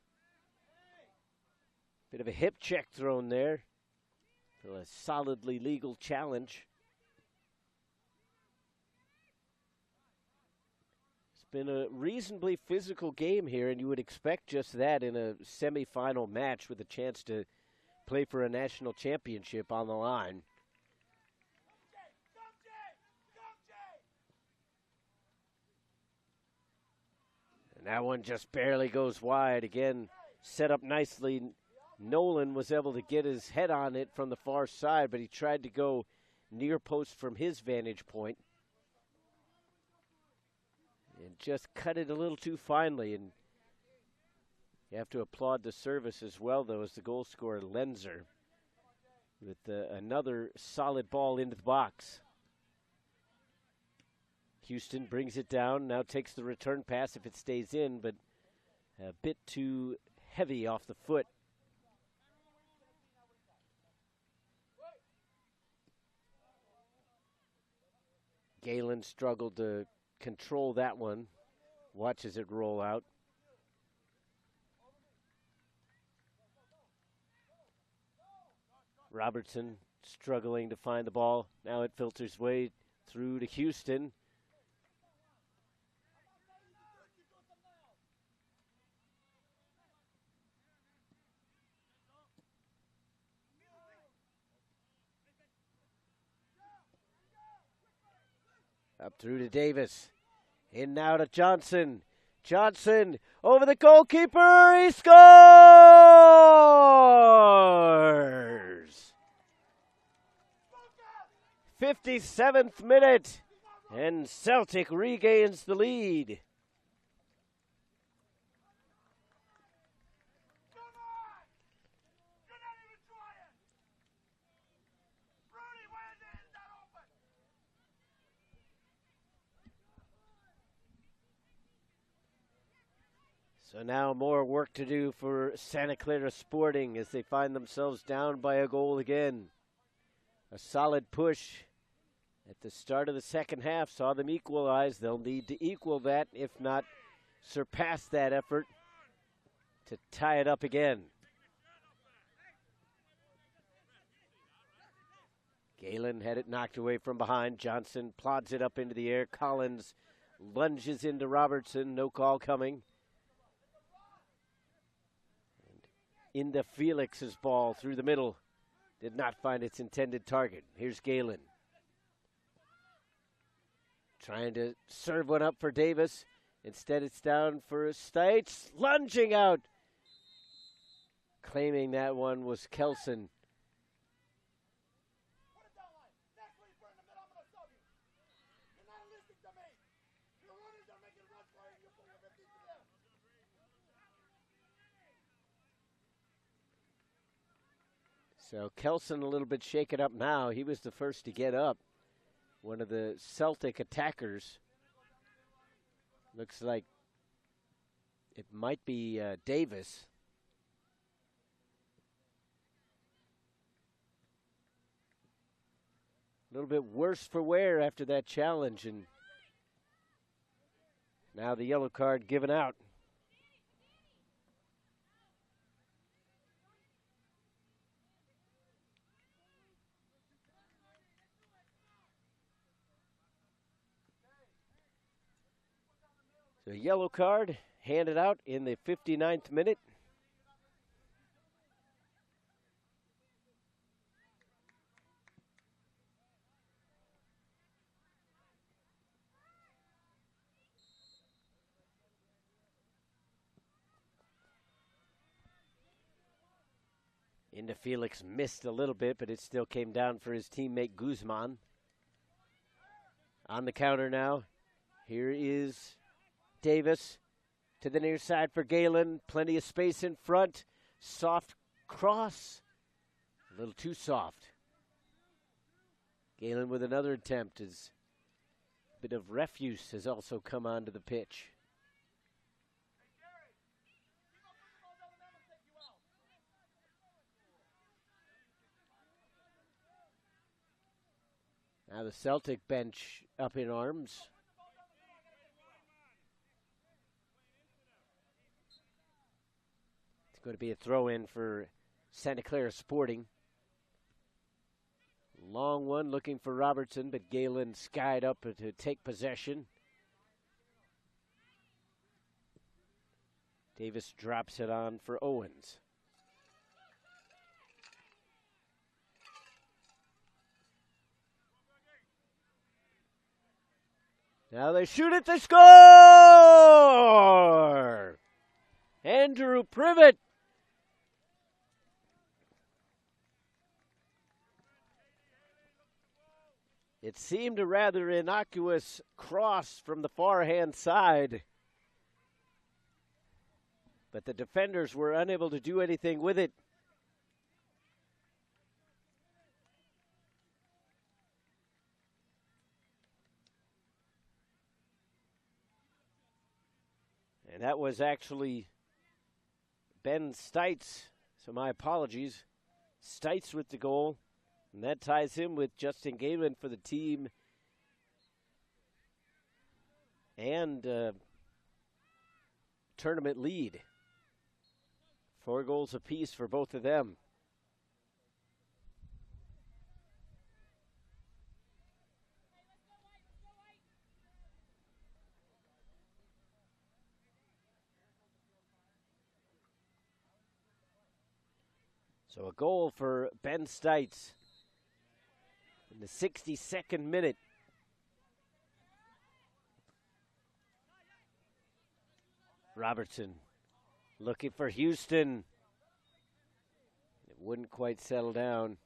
Bit of a hip check thrown there. A solidly legal challenge. It's been a reasonably physical game here, and you would expect just that in a semifinal match with a chance to play for a national championship on the line. And that one just barely goes wide. Again, set up nicely. Nolan was able to get his head on it from the far side, but he tried to go near post from his vantage point. And just cut it a little too finely. And you have to applaud the service as well, though, as the goal scorer, Lenzer, with another solid ball into the box. Houston brings it down, now takes the return pass if it stays in, but a bit too heavy off the foot. Galen struggled to control that one. Watches it roll out. Robertson struggling to find the ball. Now it filters way through to Houston. Up through to Davis. In now to Johnson. Johnson over the goalkeeper. He scores! 57th minute. And Celtic regains the lead. So now more work to do for Santa Clara Sporting as they find themselves down by a goal again. A solid push at the start of the second half saw them equalize. They'll need to equal that, if not surpass that effort, to tie it up again. Galen had it knocked away from behind. Johnson plods it up into the air. Collins lunges into Robertson. No call coming. Into Felix's ball through the middle. Did not find its intended target. Here's Galen. Trying to serve one up for Davis. Instead, it's down for Stites. Lunging out. Claiming that one was Kelson. So Kelson a little bit shaken up now. He was the first to get up. One of the Celtic attackers. Looks like it might be Davis. A little bit worse for wear after that challenge, and now the yellow card given out. So a yellow card handed out in the 59th minute. Into Felix missed a little bit, but it still came down for his teammate Guzman. On the counter now, here is Davis to the near side for Galen. Plenty of space in front. Soft cross. A little too soft. Galen with another attempt. As a bit of refuse has also come onto the pitch. Now the Celtic bench up in arms. It's going to be a throw-in for Santa Clara Sporting. Long one looking for Robertson, but Galen skied up to take possession. Davis drops it on for Owens. Now they shoot it, they score! Andrew Privet. It seemed a rather innocuous cross from the far-hand side, but the defenders were unable to do anything with it. And that was actually Ben Stites, so my apologies. Stites with the goal, and that ties him with Justin Galen for the team. And tournament lead. 4 goals apiece for both of them. So a goal for Ben Stites in the 62nd minute. Robertson looking for Houston. It wouldn't quite settle down.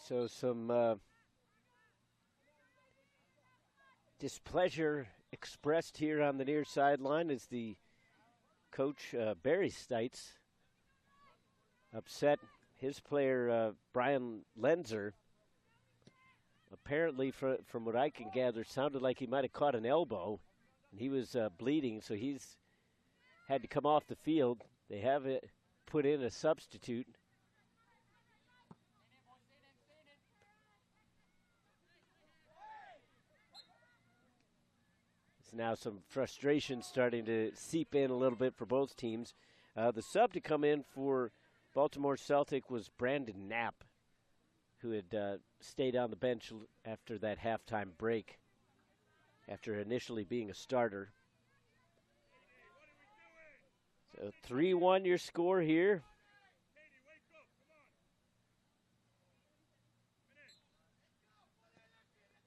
So some displeasure expressed here on the near sideline as the coach, Barry Stites, upset his player, Brian Lenzer. Apparently, from what I can gather, sounded like he might have caught an elbow, and he was bleeding, so he's had to come off the field. They have put in a substitute. Now some frustration starting to seep in a little bit for both teams. The sub to come in for Baltimore Celtic was Brandon Knapp, who had stayed on the bench after that halftime break, after initially being a starter. So 3-1 your score here.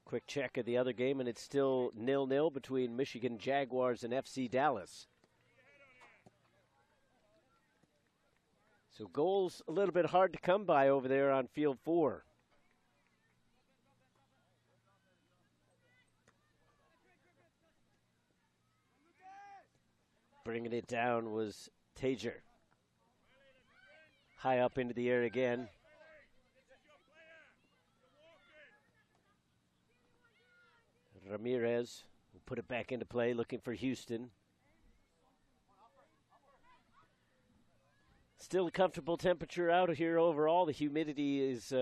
Quick check of the other game, and it's still 0-0 between Michigan Jaguars and FC Dallas. So goals a little bit hard to come by over there on field 4. Bringing it down was Tajer. High up into the air again. Ramirez will put it back into play, looking for Houston. Still a comfortable temperature out here overall. The humidity is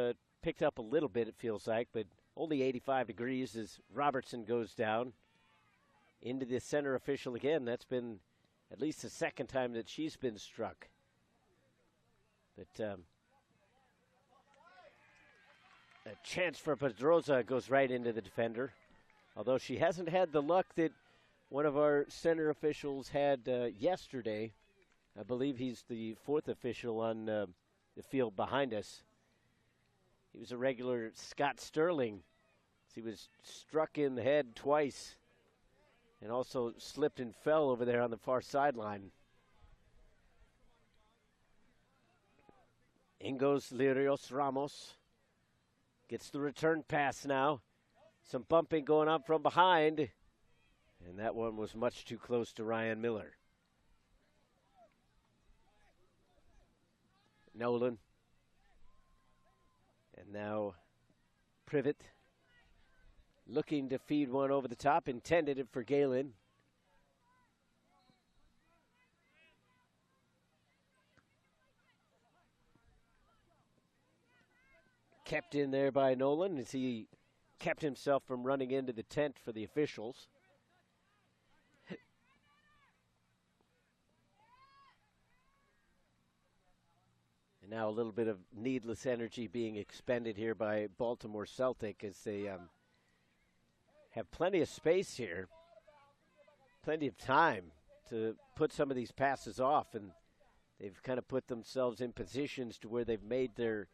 picked up a little bit, it feels like, but only 85 degrees as Robertson goes down. Into the center official again. That's been at least the second time that she's been struck. But a chance for Pedroza goes right into the defender. Although she hasn't had the luck that one of our center officials had yesterday. I believe he's the fourth official on the field behind us. He was a regular Scott Sterling. He was struck in the head twice and also slipped and fell over there on the far sideline. In goes Lirios Ramos. Gets the return pass now. Some bumping going up from behind. And that one was much too close to Ryan Miller. Nolan. And now Privet. Looking to feed one over the top. Intended it for Galen. Kept in there by Nolan as he kept himself from running into the tent for the officials. And now a little bit of needless energy being expended here by Baltimore Celtic as they have plenty of space here, plenty of time to put some of these passes off, and they've kind of put themselves in positions to where they've made their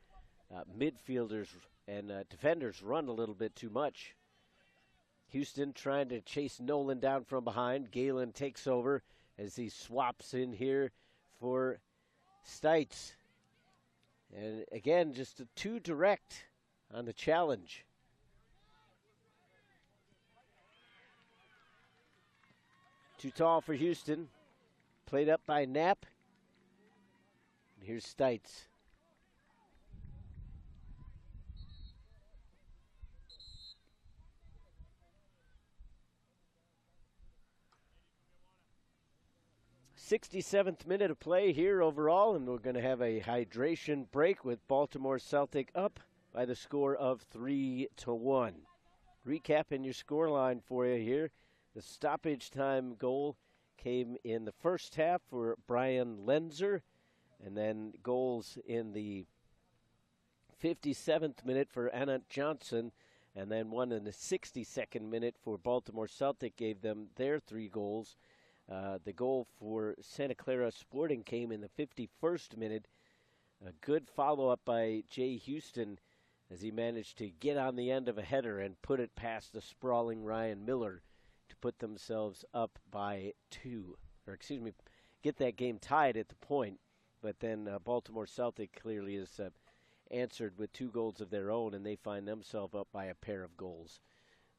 midfielders and defenders run a little bit too much. Houston trying to chase Nolan down from behind. Galen takes over as he swaps in here for Stites. And again, just too direct on the challenge. Too tall for Houston. Played up by Knapp. And here's Stites. '67th minute of play here overall, and we're going to have a hydration break with Baltimore Celtic up by the score of 3-1. Recapping your scoreline for you here. The stoppage time goal came in the first half for Brian Lenzer, and then goals in the 57th minute for Anna Johnson, and then one in the 62nd minute for Baltimore Celtic gave them their 3 goals. The goal for Santa Clara Sporting came in the 51st minute. A good follow-up by Jay Houston as he managed to get on the end of a header and put it past the sprawling Ryan Miller to put themselves up by 2. Get that game tied at the point. But then Baltimore Celtic clearly is answered with 2 goals of their own, and they find themselves up by a pair of goals.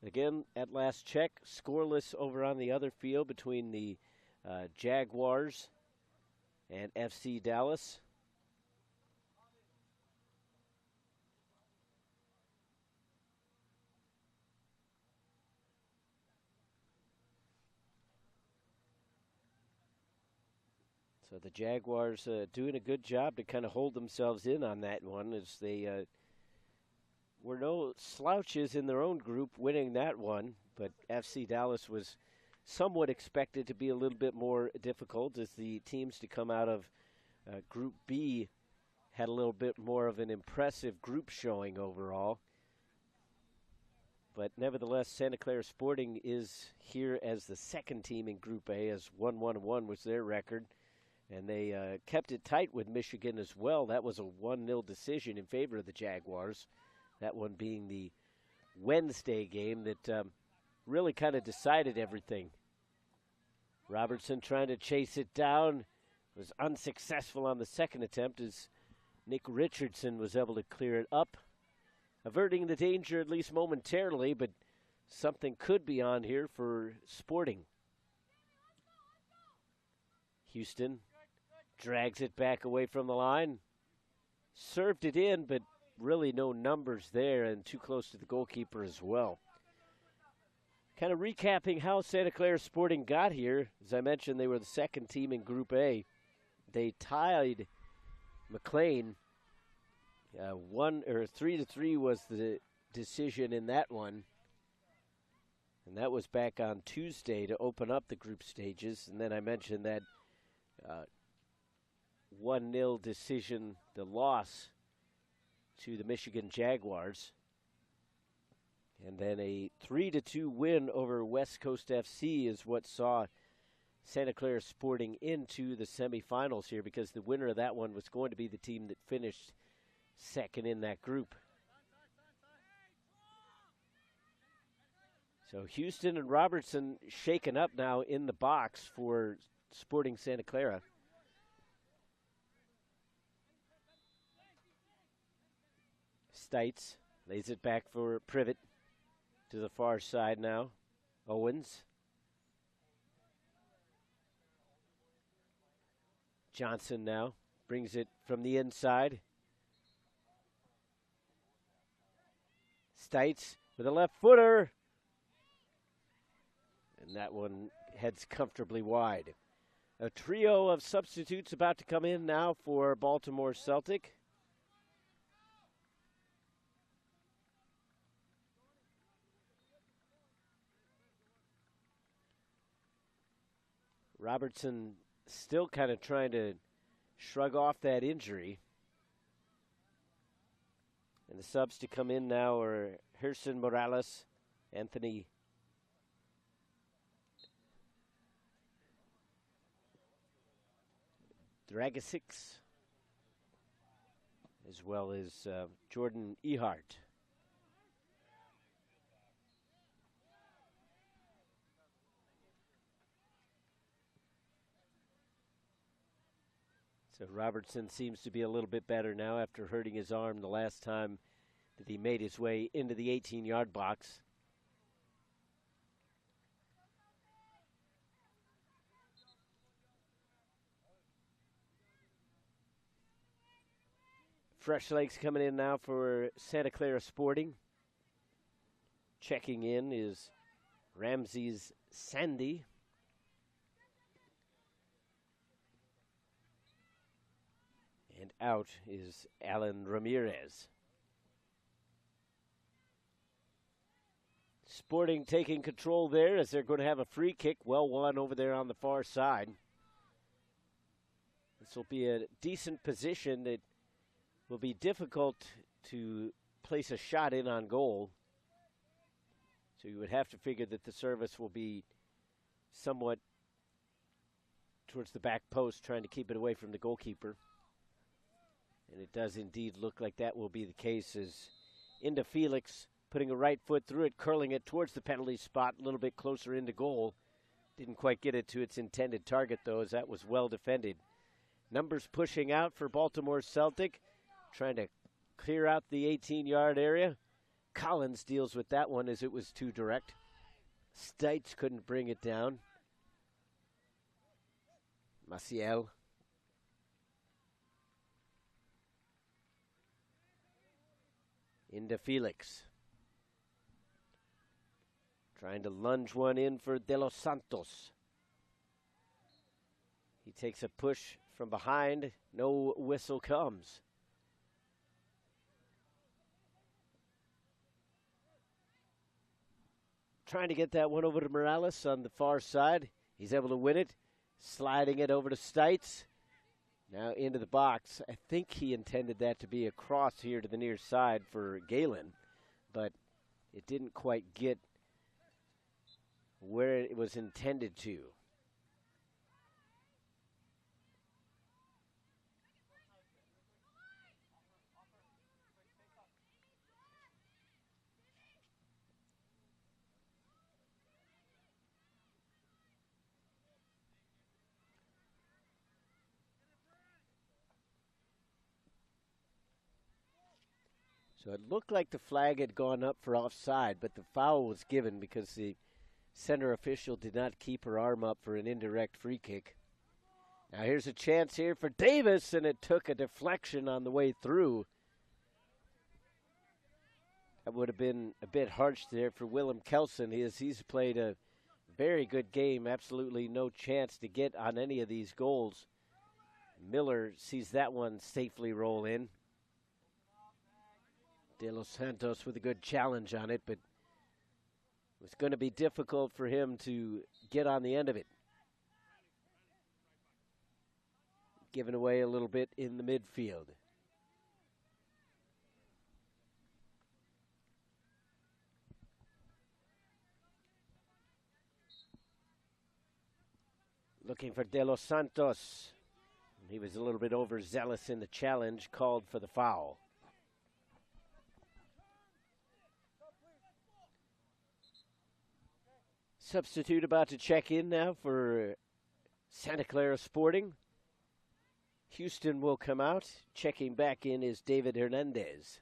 Again, at last check, scoreless over on the other field between the Jaguars and FC Dallas. So the Jaguars doing a good job to kind of hold themselves in on that one as they were no slouches in their own group winning that one, but FC Dallas was somewhat expected to be a little bit more difficult as the teams to come out of Group B had a little bit more of an impressive group showing overall. But nevertheless, Santa Clara Sporting is here as the second team in Group A, as 1-1-1 was their record. And they kept it tight with Michigan as well. That was a 1-0 decision in favor of the Jaguars. That one being the Wednesday game that really kind of decided everything. Robertson trying to chase it down. Was unsuccessful on the second attempt as Nick Richardson was able to clear it up, averting the danger at least momentarily, but something could be on here for Sporting. Houston drags it back away from the line. Served it in, but really no numbers there and too close to the goalkeeper as well. Kind of recapping how Santa Clara Sporting got here. As I mentioned, they were the second team in Group A. They tied McLean. 3-3 was the decision in that one. And that was back on Tuesday to open up the group stages. And then I mentioned that 1-0 decision, the loss to the Michigan Jaguars. And then a 3-2 win over West Coast FC is what saw Santa Clara Sporting into the semifinals here, because the winner of that one was going to be the team that finished second in that group. So Houston and Robertson shaken up now in the box for Sporting Santa Clara. Stites lays it back for Privet to the far side now. Owens. Johnson now brings it from the inside. Stites with a left footer. And that one heads comfortably wide. A trio of substitutes about to come in now for Baltimore Celtic. Robertson still kind of trying to shrug off that injury. And the subs to come in now are Gerson Morales, Anthony Dragosix, as well as Jordan Ehart. So Robertson seems to be a little bit better now after hurting his arm the last time that he made his way into the 18-yard box. Fresh legs coming in now for Santa Clara Sporting. Checking in is Ramses Sandy. And out is Alan Ramirez. Sporting taking control there as they're going to have a free kick, well won over there on the far side. This will be a decent position that will be difficult to place a shot in on goal. So you would have to figure that the service will be somewhat towards the back post, trying to keep it away from the goalkeeper. And it does indeed look like that will be the case, as into Felix, putting a right foot through it, curling it towards the penalty spot, a little bit closer into goal. Didn't quite get it to its intended target, though, as that was well defended. Numbers pushing out for Baltimore Celtic, trying to clear out the 18-yard area. Collins deals with that one as it was too direct. Stites couldn't bring it down. Maciel. Into Felix. Trying to lunge one in for De Los Santos. He takes a push from behind. No whistle comes. Trying to get that one over to Morales on the far side. He's able to win it. Sliding it over to Stites. Now into the box. I think he intended that to be a cross here to the near side for Galen, but it didn't quite get where it was intended to. So it looked like the flag had gone up for offside, but the foul was given because the center official did not keep her arm up for an indirect free kick. Now here's a chance here for Davis, and it took a deflection on the way through. That would have been a bit harsh there for Willem Kelson. He's played a very good game, absolutely no chance to get on any of these goals. Miller sees that one safely roll in. De Los Santos with a good challenge on it, but it was going to be difficult for him to get on the end of it. Giving away a little bit in the midfield. Looking for De Los Santos. He was a little bit overzealous in the challenge, called for the foul. Substitute about to check in now for Santa Clara Sporting. Houston will come out. Checking back in is David Hernandez.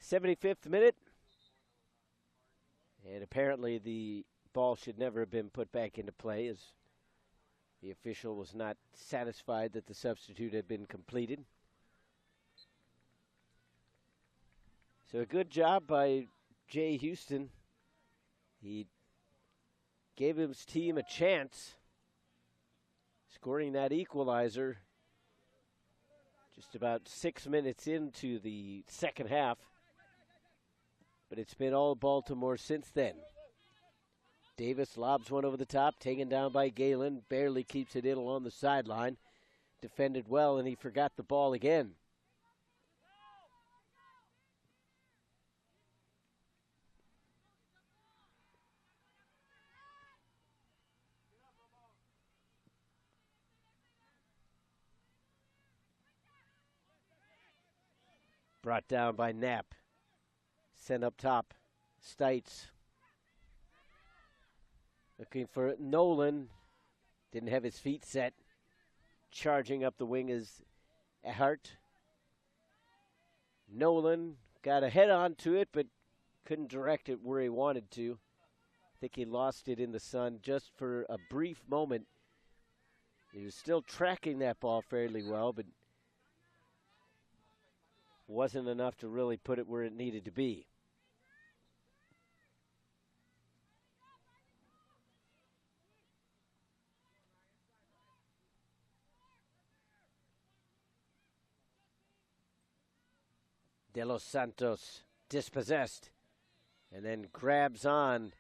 '75th minute. And apparently the ball should never have been put back into play, as the official was not satisfied that the substitute had been completed. So a good job by Jay Houston. He gave his team a chance, scoring that equalizer just about 6 minutes into the second half. But it's been all Baltimore since then. Davis lobs one over the top, taken down by Galen, barely keeps it in along the sideline. Defended well, and he forgot the ball again. Brought down by Knapp. Sent up top. Stites. Looking for Nolan. Didn't have his feet set. Charging up the wing is Ehart. Nolan got a head onto it, but couldn't direct it where he wanted to. I think he lost it in the sun just for a brief moment. He was still tracking that ball fairly well, but wasn't enough to really put it where it needed to be. De Los Santos dispossessed and then grabs on.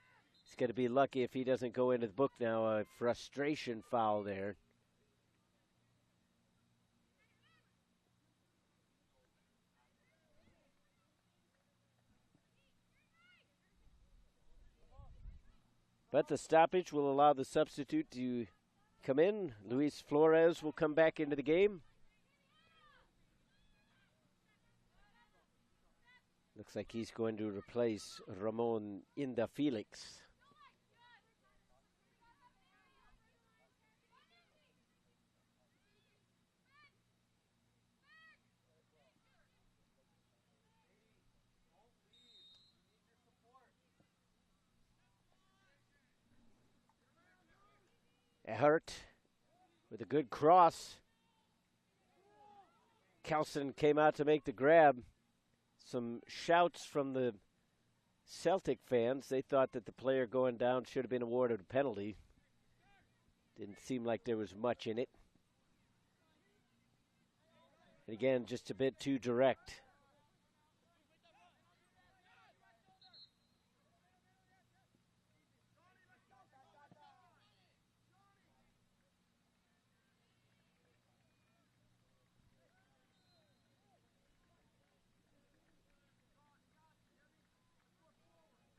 He's going to be lucky if he doesn't go into the book now. A frustration foul there. But the stoppage will allow the substitute to come in. Luis Flores will come back into the game. Looks like he's going to replace Ramon Inda Felix. Ehart with a good cross. Kelson came out to make the grab. Some shouts from the Celtic fans. They thought that the player going down should have been awarded a penalty. Didn't seem like there was much in it. And again, just a bit too direct.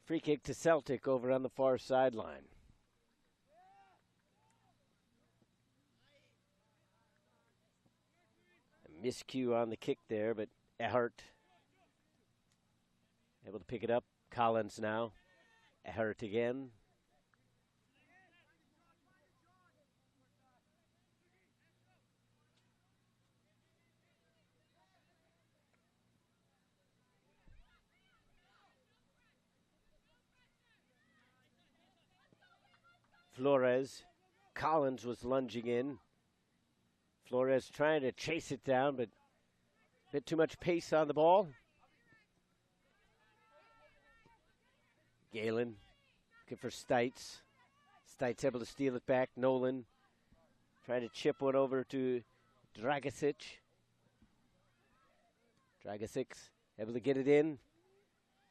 Free kick to Celtic over on the far sideline. A miscue on the kick there, but Ehart able to pick it up. Collins now. Ehart again. Flores. Collins was lunging in. Flores trying to chase it down, but a bit too much pace on the ball. Galen looking for Stites. Stites able to steal it back. Nolan trying to chip one over to Dragicic. Dragicic able to get it in.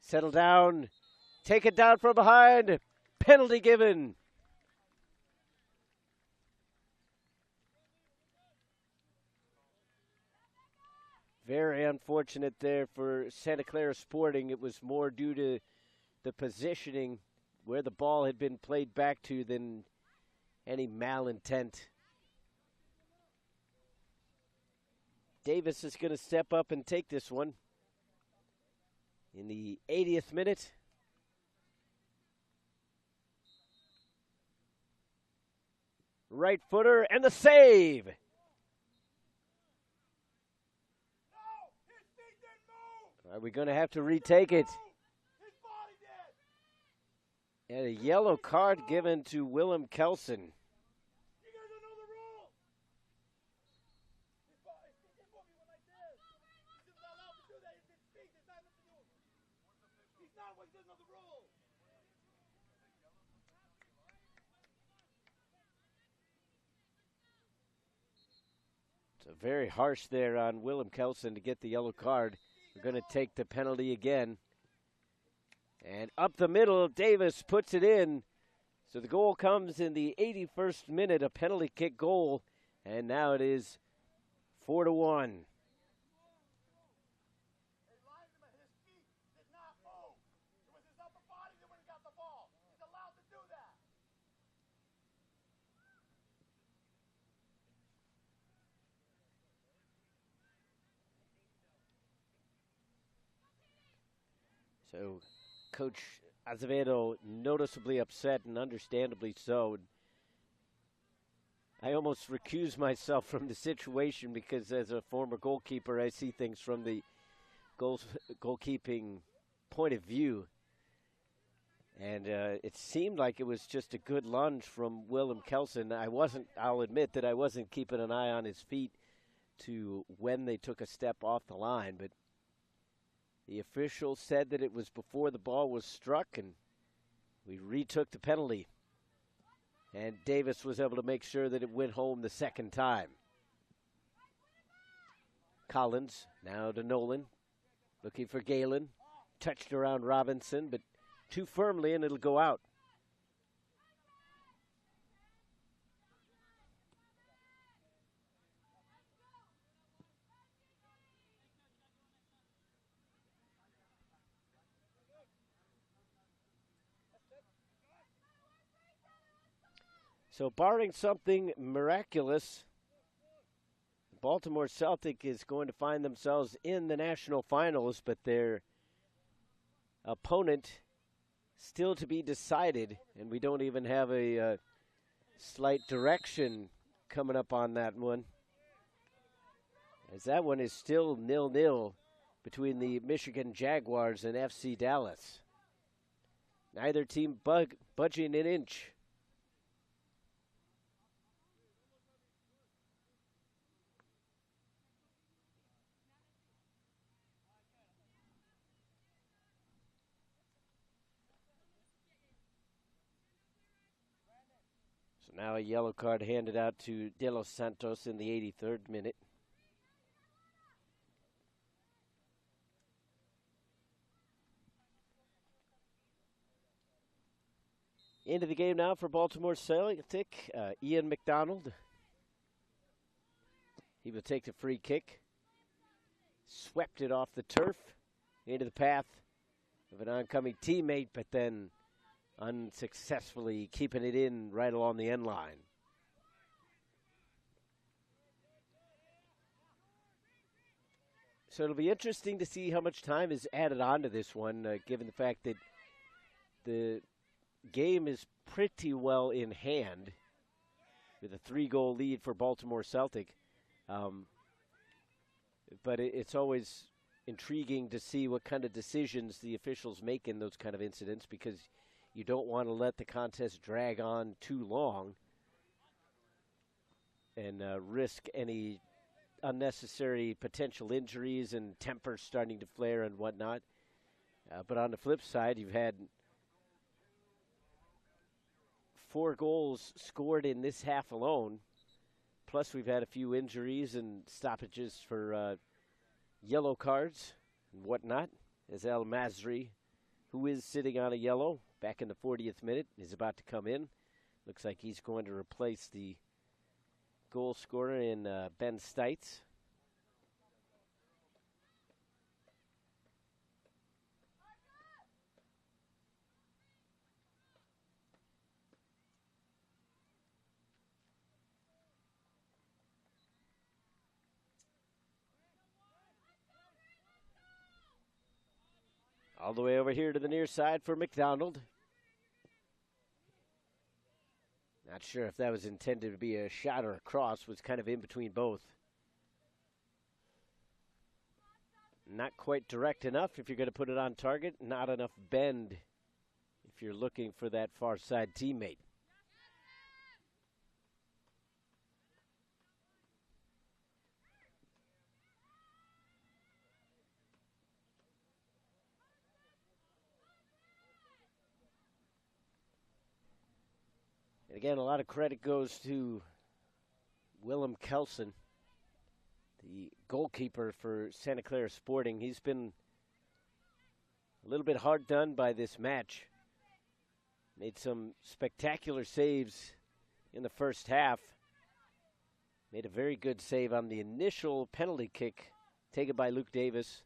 Settle down. Take it down from behind. Penalty given. Very unfortunate there for Santa Clara Sporting. It was more due to the positioning where the ball had been played back to than any malintent. Davis is going to step up and take this one in the 80th minute. Right footer and the save. Are we going to have to retake it? And a yellow card given to Willem Kelson. So very harsh there on Willem Kelson to get the yellow card. We're going to take the penalty again. And up the middle, Davis puts it in. So the goal comes in the 81st minute, a penalty kick goal. And now it is 4-1. So Coach Azevedo noticeably upset, and understandably so. I almost recuse myself from the situation because as a former goalkeeper, I see things from the goalkeeping point of view. And it seemed like it was just a good lunge from Willem Kelson. I'll admit that I wasn't keeping an eye on his feet to when they took a step off the line, but the official said that it was before the ball was struck, and we retook the penalty. And Davis was able to make sure that it went home the second time. Collins now to Nolan, looking for Galen. Touched around Robinson, but too firmly, and it'll go out. So barring something miraculous, Baltimore Celtic is going to find themselves in the national finals, but their opponent still to be decided, and we don't even have a slight direction coming up on that one, as that one is still 0-0 between the Michigan Jaguars and FC Dallas. Neither team budging an inch. Now a yellow card handed out to De Los Santos in the 83rd minute. Into the game now for Baltimore Celtic, Ian McDonald. He will take the free kick. Swept it off the turf into the path of an oncoming teammate, but then unsuccessfully keeping it in right along the end line. So it'll be interesting to see how much time is added on to this one, given the fact that the game is pretty well in hand with a 3-goal lead for Baltimore Celtic. But it's always intriguing to see what kind of decisions the officials make in those kind of incidents, because you don't want to let the contest drag on too long and risk any unnecessary potential injuries and temper starting to flare and whatnot. But on the flip side, you've had 4 goals scored in this half alone. Plus, we've had a few injuries and stoppages for yellow cards and whatnot. As El Masri, who is sitting on a yellow, back in the 40th minute, is about to come in. Looks like he's going to replace the goal scorer in Ben Stites. All the way over here to the near side for McDonald. Not sure if that was intended to be a shot or a cross. Was kind of in between both. Not quite direct enough if you're going to put it on target. Not enough bend if you're looking for that far side teammate. And again, a lot of credit goes to Willem Kelson, the goalkeeper for Santa Clara Sporting. He's been a little bit hard done by this match. Made some spectacular saves in the first half. Made a very good save on the initial penalty kick taken by Luke Davis.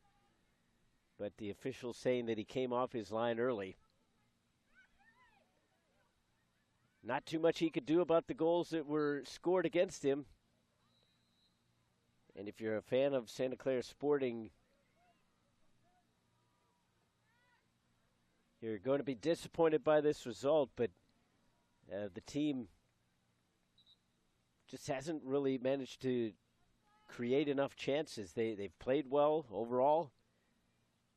But the official saying that he came off his line early. Not too much he could do about the goals that were scored against him. And if you're a fan of Santa Clara Sporting, you're going to be disappointed by this result, but the team just hasn't really managed to create enough chances. They've played well overall,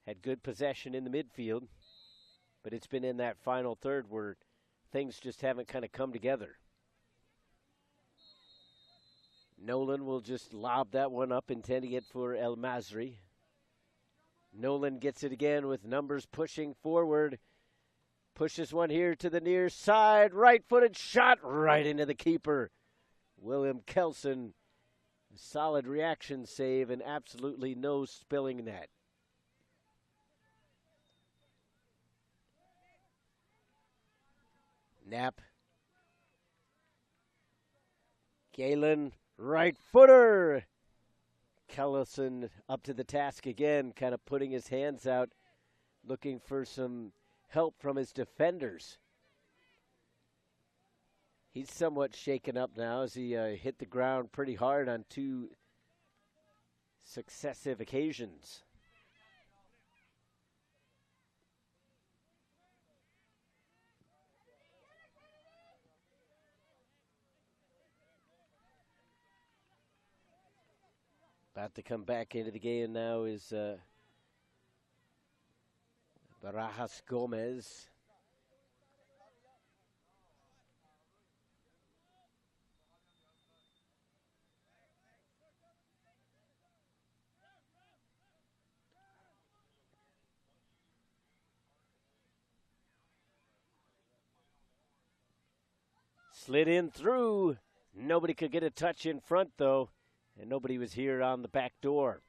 had good possession in the midfield, but it's been in that final third where things just haven't kind of come together. Nolan will just lob that one up, intending it for El Masri. Nolan gets it again with numbers pushing forward. Pushes one here to the near side. Right-footed shot right into the keeper. William Kelson. A solid reaction save and absolutely no spilling that. Knapp. Galen, right footer. Kellison up to the task again, kind of putting his hands out, looking for some help from his defenders. He's somewhat shaken up now as he hit the ground pretty hard on 2 successive occasions. About to come back into the game now is Barajas Gomez. Slid in through. Nobody could get a touch in front, though. And nobody was here on the back door.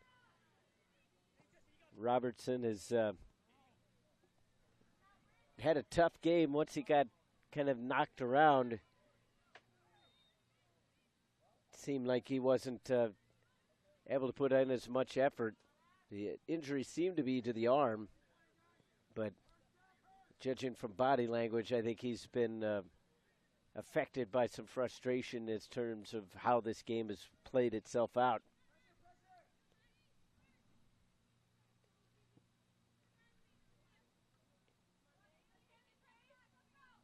Robertson has had a tough game once he got kind of knocked around. It seemed like he wasn't able to put in as much effort. The injury seemed to be to the arm, but judging from body language, I think he's been affected by some frustration in terms of how this game has played itself out.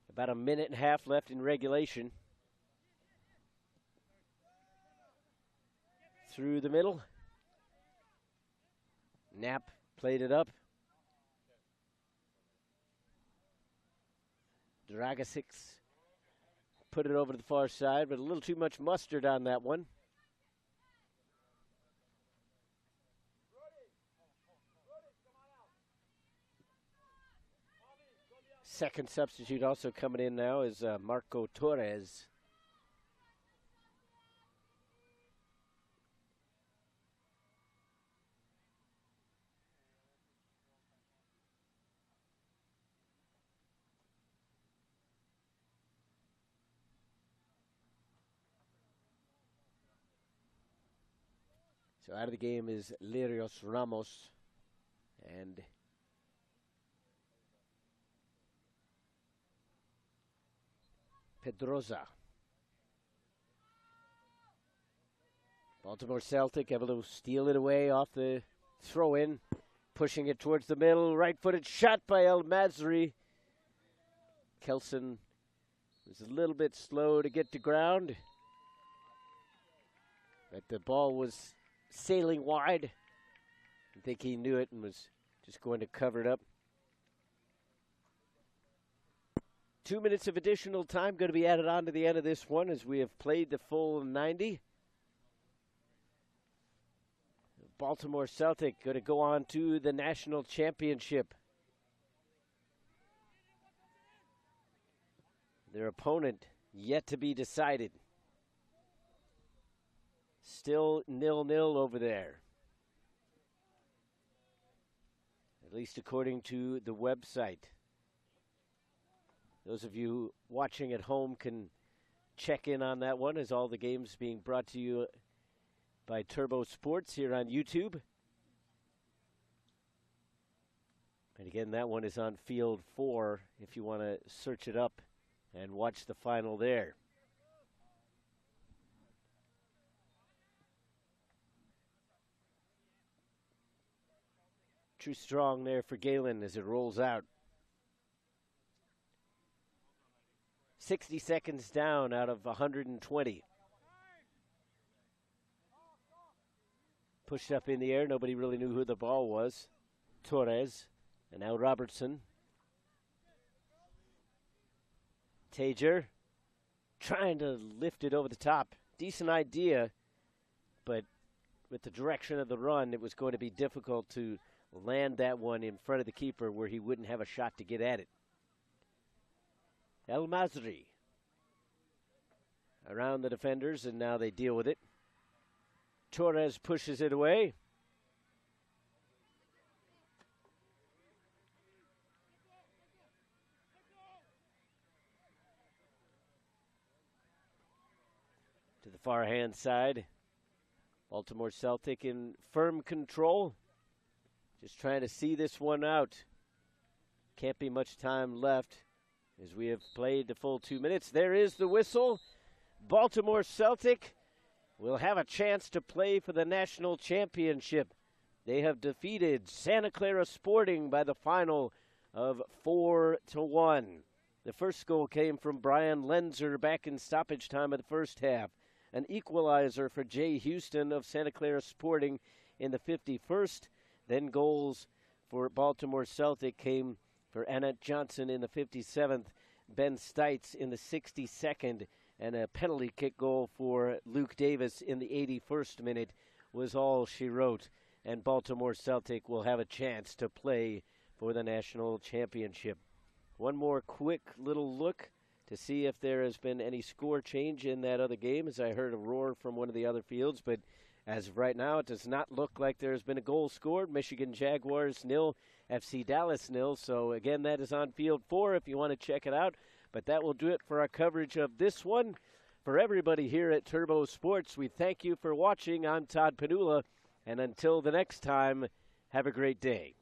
About a minute and a half left in regulation. Through the middle. Knapp played it up. Dragasic put it over to the far side, but a little too much mustard on that one. Second substitute also coming in now is Marco Torres. So out of the game is Lirios Ramos and Pedroza. Baltimore Celtic able to steal it away off the throw-in, pushing it towards the middle. Right-footed shot by El Mazri. Kelson was a little bit slow to get to ground, but the ball was sailing wide. I think he knew it and was just going to cover it up. 2 minutes of additional time going to be added on to the end of this one as we have played the full 90. Baltimore Celtic going to go on to the national championship. Their opponent yet to be decided. Still 0-0 over there, at least according to the website. Those of you watching at home can check in on that one, as all the games being brought to you by Turbo Sports here on YouTube. And again, that one is on Field 4 if you want to search it up and watch the final there. Too strong there for Galen as it rolls out. 60 seconds down out of 120. Pushed up in the air. Nobody really knew who the ball was. Torres. And now Robertson. Tajer trying to lift it over the top. Decent idea, but with the direction of the run, it was going to be difficult to land that one in front of the keeper where he wouldn't have a shot to get at it. El Mazri around the defenders, and now they deal with it. Torres pushes it away. To the far hand side. Baltimore Celtic in firm control. Just trying to see this one out. Can't be much time left as we have played the full 2 minutes. There is the whistle. Baltimore Celtic will have a chance to play for the national championship. They have defeated Santa Clara Sporting by the final of 4-1. The first goal came from Brian Lenzer back in stoppage time of the first half. An equalizer for Jay Houston of Santa Clara Sporting in the 51st. Then goals for Baltimore Celtic came for Annette Johnson in the 57th, Ben Stites in the 62nd, and a penalty kick goal for Luke Davis in the 81st minute was all she wrote. And Baltimore Celtic will have a chance to play for the national championship. One more quick little look to see if there has been any score change in that other game, as I heard a roar from one of the other fields, but as of right now, it does not look like there has been a goal scored. Michigan Jaguars 0, FC Dallas 0. So, again, that is on Field 4 if you want to check it out. But that will do it for our coverage of this one. For everybody here at Turbo Sports, we thank you for watching. I'm Todd Panula. And until the next time, have a great day.